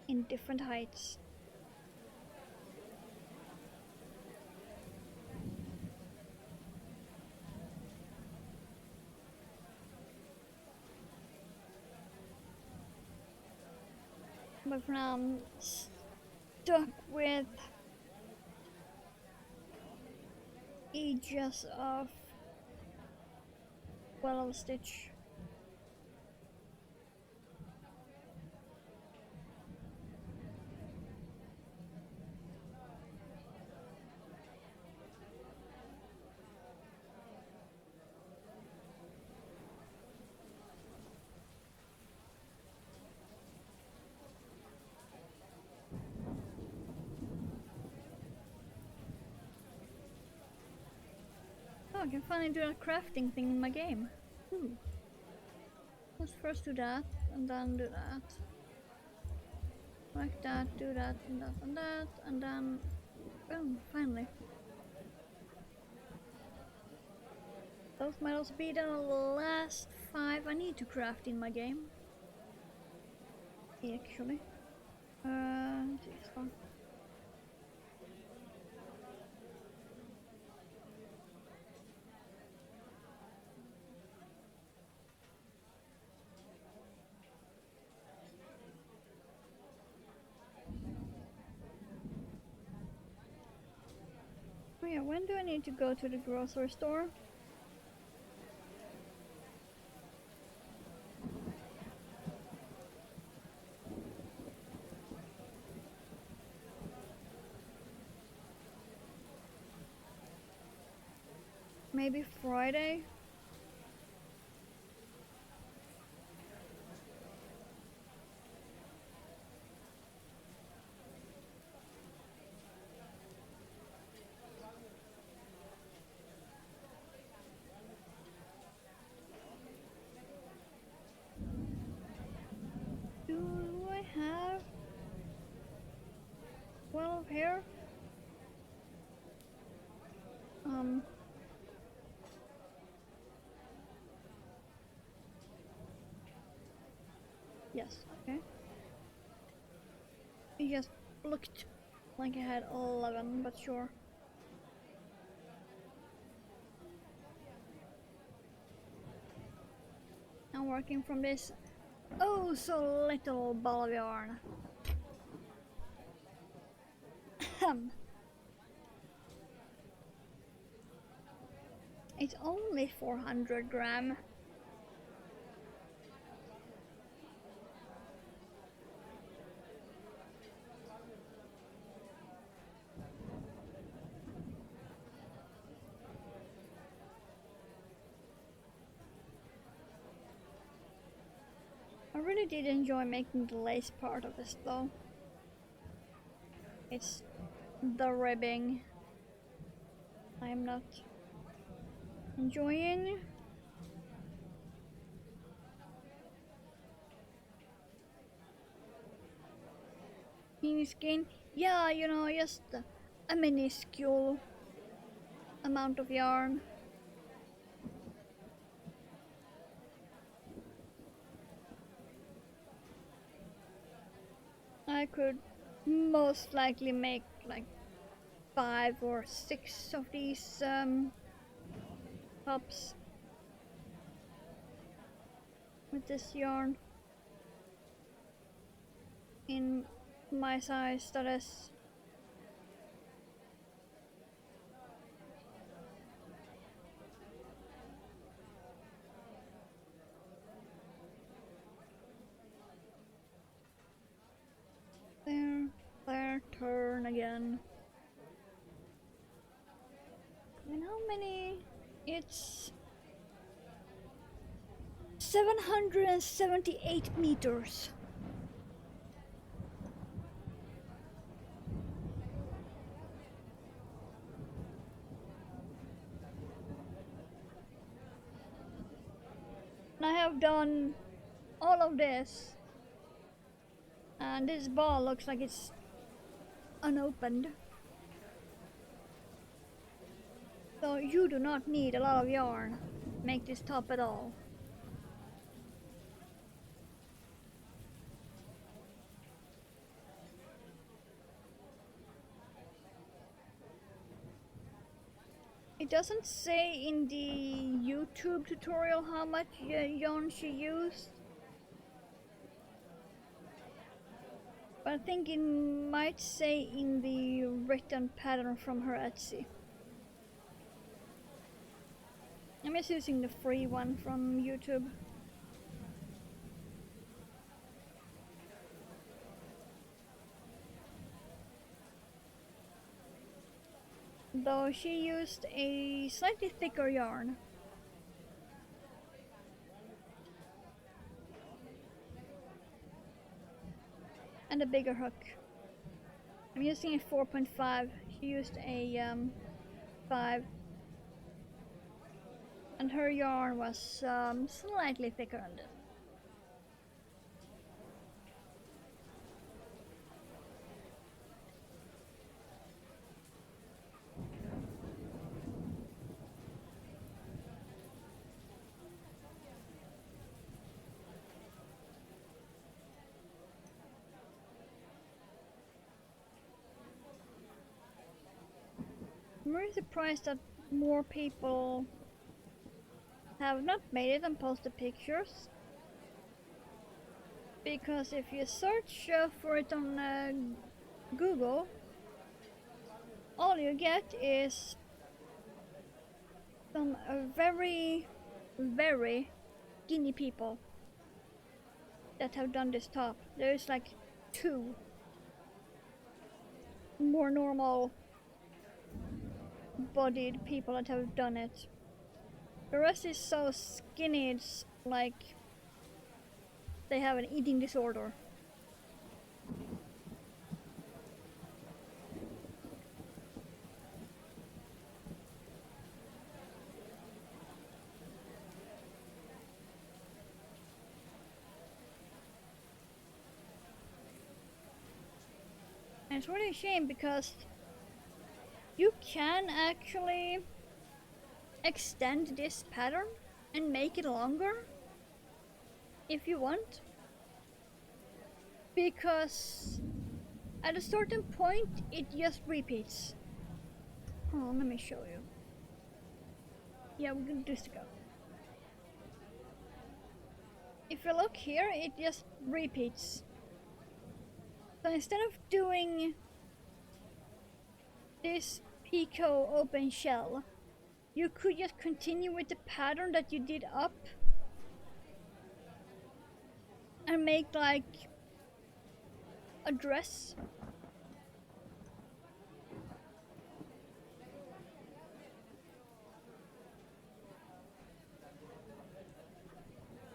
In different heights. But for now I'm stuck with edges of willow stitch. I can finally do that crafting thing in my game. Ooh. Let's first do that, and then do that. Like that, do that, and that, and that, and then... boom, finally. Those might also be the last 5 I need to craft in my game. Actually. This one. Oh yeah, when do I need to go to the grocery store? Maybe Friday? Do I have 12 here? Yes, okay. It just looked like I had 11, but sure. I'm working from this oh so little ball of yarn. It's only 400 gram. I really did enjoy making the lace part of this though. It's the ribbing I'm not enjoying. Mini skin, yeah, you know, just a minuscule amount of yarn. I could most likely make like 5 or 6 of these tops with this yarn in my size, that is. Their turn again. And how many? It's 778 meters. And I have done all of this, and this ball looks like it's unopened. So you do not need a lot of yarn to make this top at all. It doesn't say in the YouTube tutorial how much yarn she used, but I think it might say in the written pattern from her Etsy. I'm just using the free one from YouTube. Though she used a slightly thicker yarn. And a bigger hook. I'm using a 4.5. She used a 5. and her yarn was slightly thicker than this. I'm really surprised that more people have not made it and posted pictures. Because if you search for it on Google, all you get is some very, very skinny people that have done this top. There's like 2 more normal bodied people that have done it. The rest is so skinny, it's like they have an eating disorder. And it's really a shame because you can actually extend this pattern and make it longer if you want, because at a certain point it just repeats. Hold on, let me show you. Yeah, we're gonna just go. If you look here, it just repeats. So instead of doing this Pico open shell, you could just continue with the pattern that you did up and make like a dress.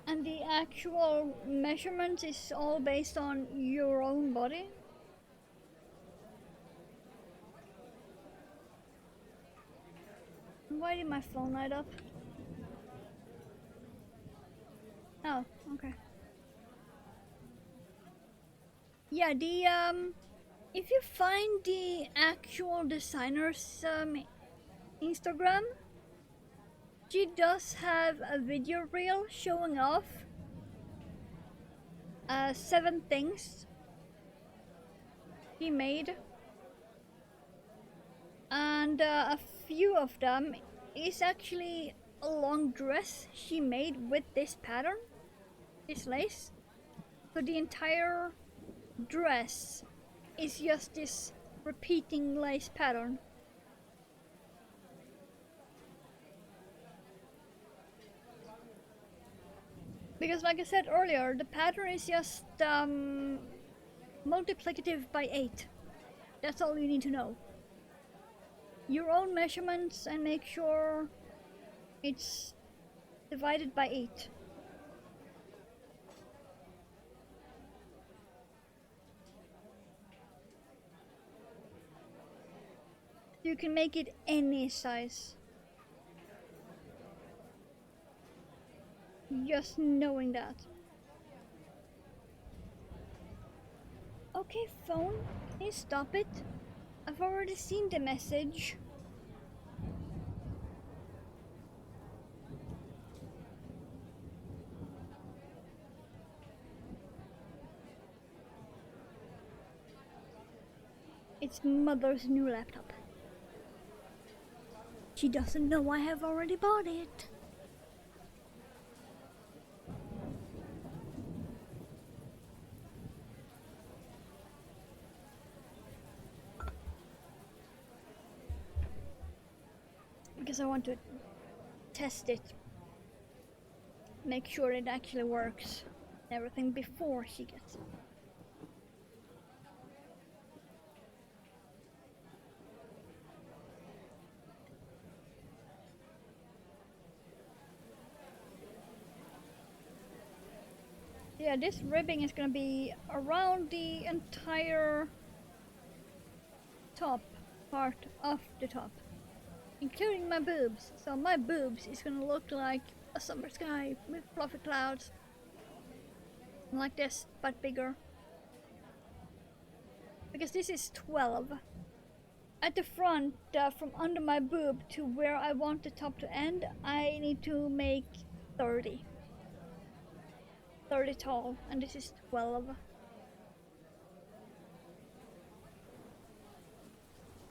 And the actual measurement is all based on your own body. Why did my phone light up? Oh, okay. Yeah, if you find the actual designer's Instagram, she does have a video reel showing off 7 things he made, and a few of them is actually a long dress she made with this pattern, this lace. So the entire dress is just this repeating lace pattern. Because like I said earlier, the pattern is just multiplicative by 8. That's all you need to know. Your own measurements and make sure it's divided by 8. You can make it any size. Just knowing that. Okay, phone, can you stop it? I've already seen the message. It's mother's new laptop. She doesn't know I have already bought it. Because I want to test it. Make sure it actually works. Everything before she gets it. Yeah, this ribbing is gonna be around the entire top part of the top. including my boobs. So my boobs is gonna look like a summer sky with fluffy clouds. Like this, but bigger. Because this is 12. At the front, from under my boob to where I want the top to end, I need to make 30. 30 tall, and this is 12.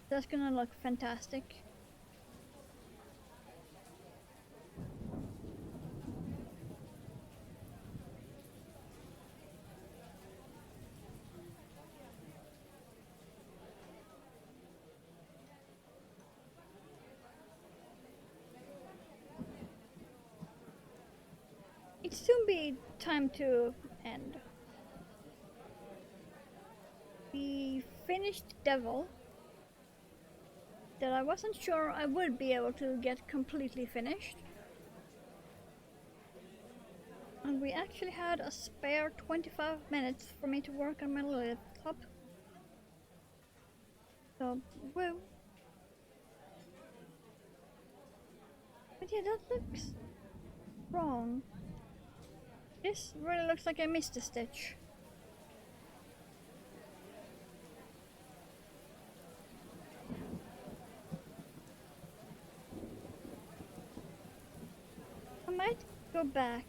That's gonna look fantastic. It soon be time to end. We finished Devil, that I wasn't sure I would be able to get completely finished. And we actually had a spare 25 minutes for me to work on my laptop. So, woo. But yeah, that looks wrong. This really looks like I missed a stitch. I might go back.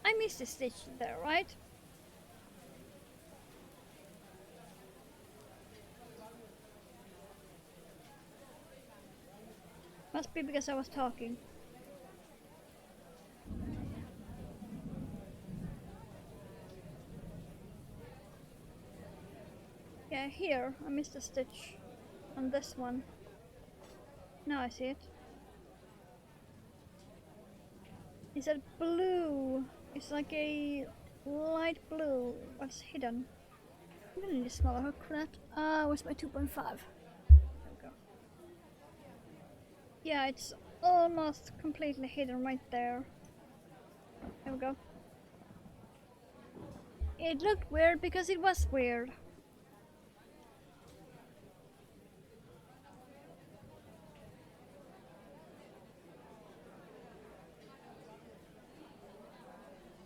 I missed a stitch there, right? Must be because I was talking. Yeah, here I missed a stitch on this one. Now I see it. Is that blue? It's like a light blue. What's hidden? I'm gonna need a smaller hook for that. Where's my 2.5? There we go. Yeah, it's almost completely hidden right there. There we go. It looked weird because it was weird.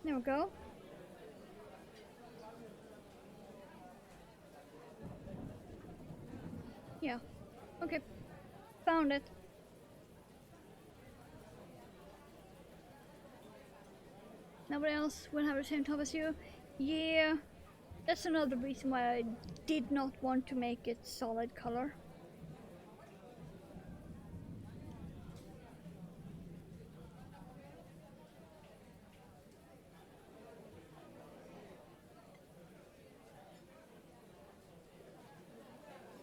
There we go. Yeah. Okay. Found it. Nobody else will have the same top as you. Yeah. That's another reason why I did not want to make it solid color.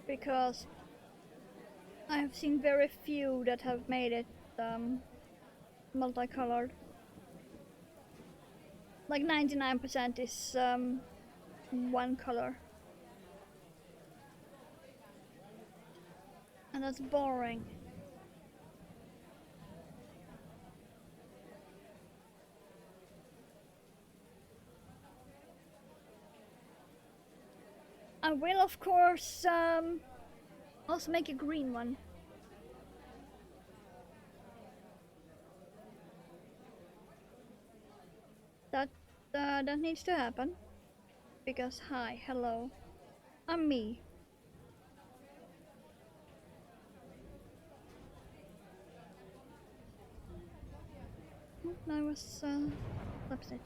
Because I have seen very few that have made it multicolored. Like 99% is one color. And that's boring. I will of course also make a green one. That needs to happen. Because hi, hello, I'm me. I was upset.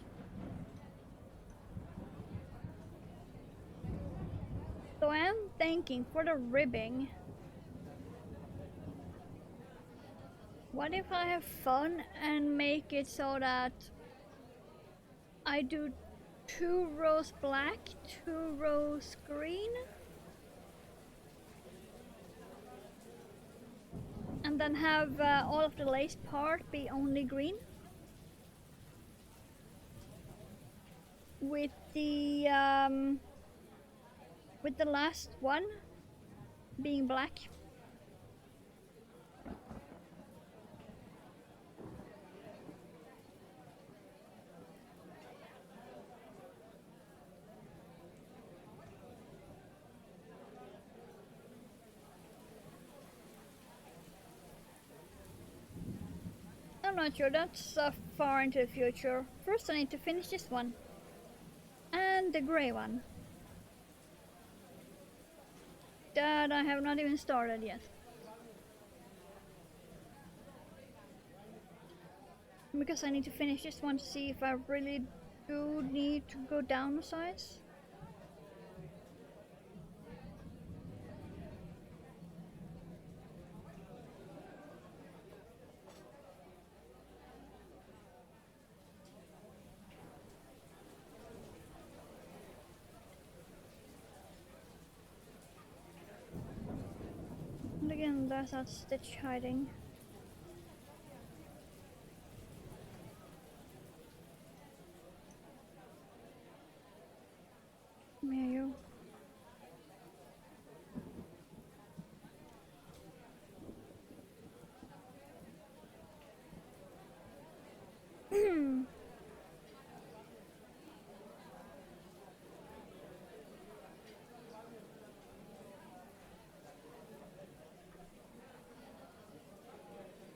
So I am thinking for the ribbing. What if I have fun and make it so that I do 2 rows black, 2 rows green? And then have all of the lace part be only green? With the last one being black. not sure. That's far into the future. First I need to finish this one. And the grey one. That I have not even started yet. Because I need to finish this one to see if I really do need to go down a size. And again, there's that stitch hiding. Come here, you.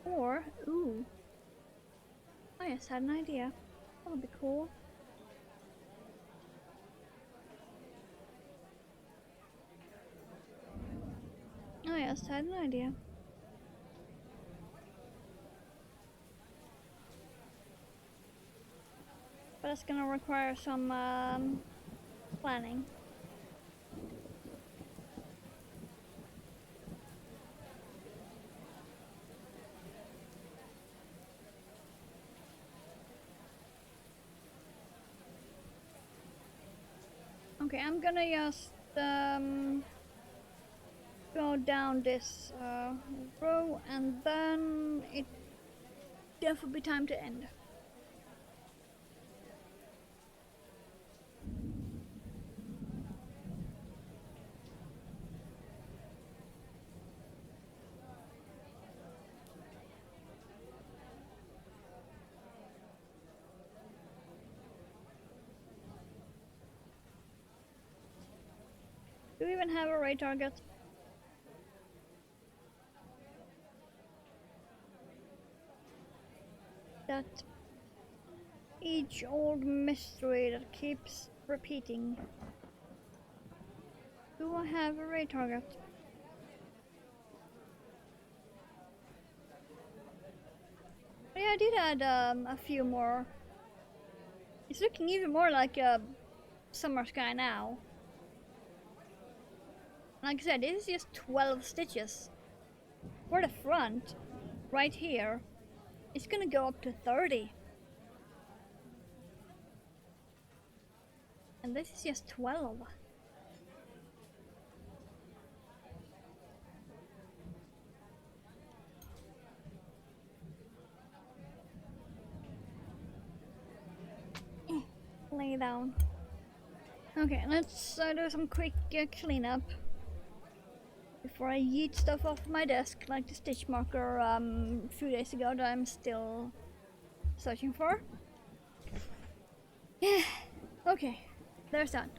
Or, ooh. I just had an idea. That'll be cool. I just had an idea. But it's gonna require some planning. Okay, I'm gonna just go down this row, and then it will be time to end. Do we even have a ray target? That each old mystery that keeps repeating. Do I have a ray target? Yeah, I did add a few more. It's looking even more like a summer sky now. Like I said, this is just 12 stitches. For the front, right here, it's gonna go up to 30. And this is just 12. Lay down. Okay, let's do some quick cleanup before I yeet stuff off my desk, like the stitch marker a few days ago that I'm still searching for. Yeah, okay, there's that.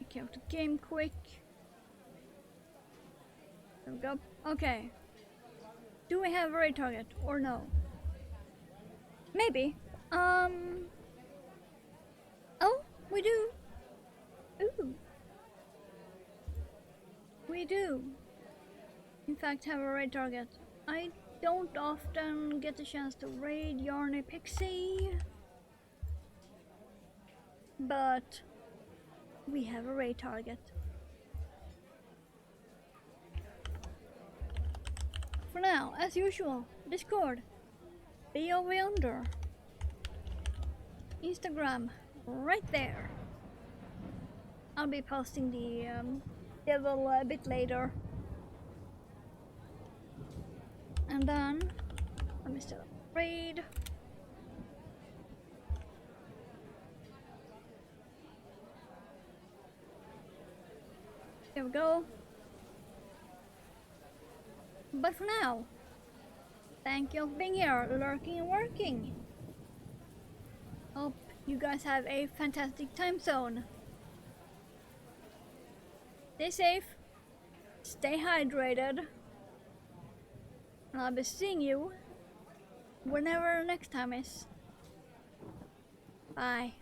Take out the game quick. There we go. Okay. Do we have a ray target or no? Maybe. Oh, we do. Ooh. We do. In fact, have a raid target. I don't often get the chance to raid Yarny Pixie, but we have a raid target. For now, as usual, Discord, BOV under, Instagram, right there. I'll be posting the devil a bit later. And then, let me start a raid. There we go. But for now, thank you for being here, lurking and working. Hope you guys have a fantastic time zone. Stay safe, stay hydrated, and I'll be seeing you whenever next time is. Bye.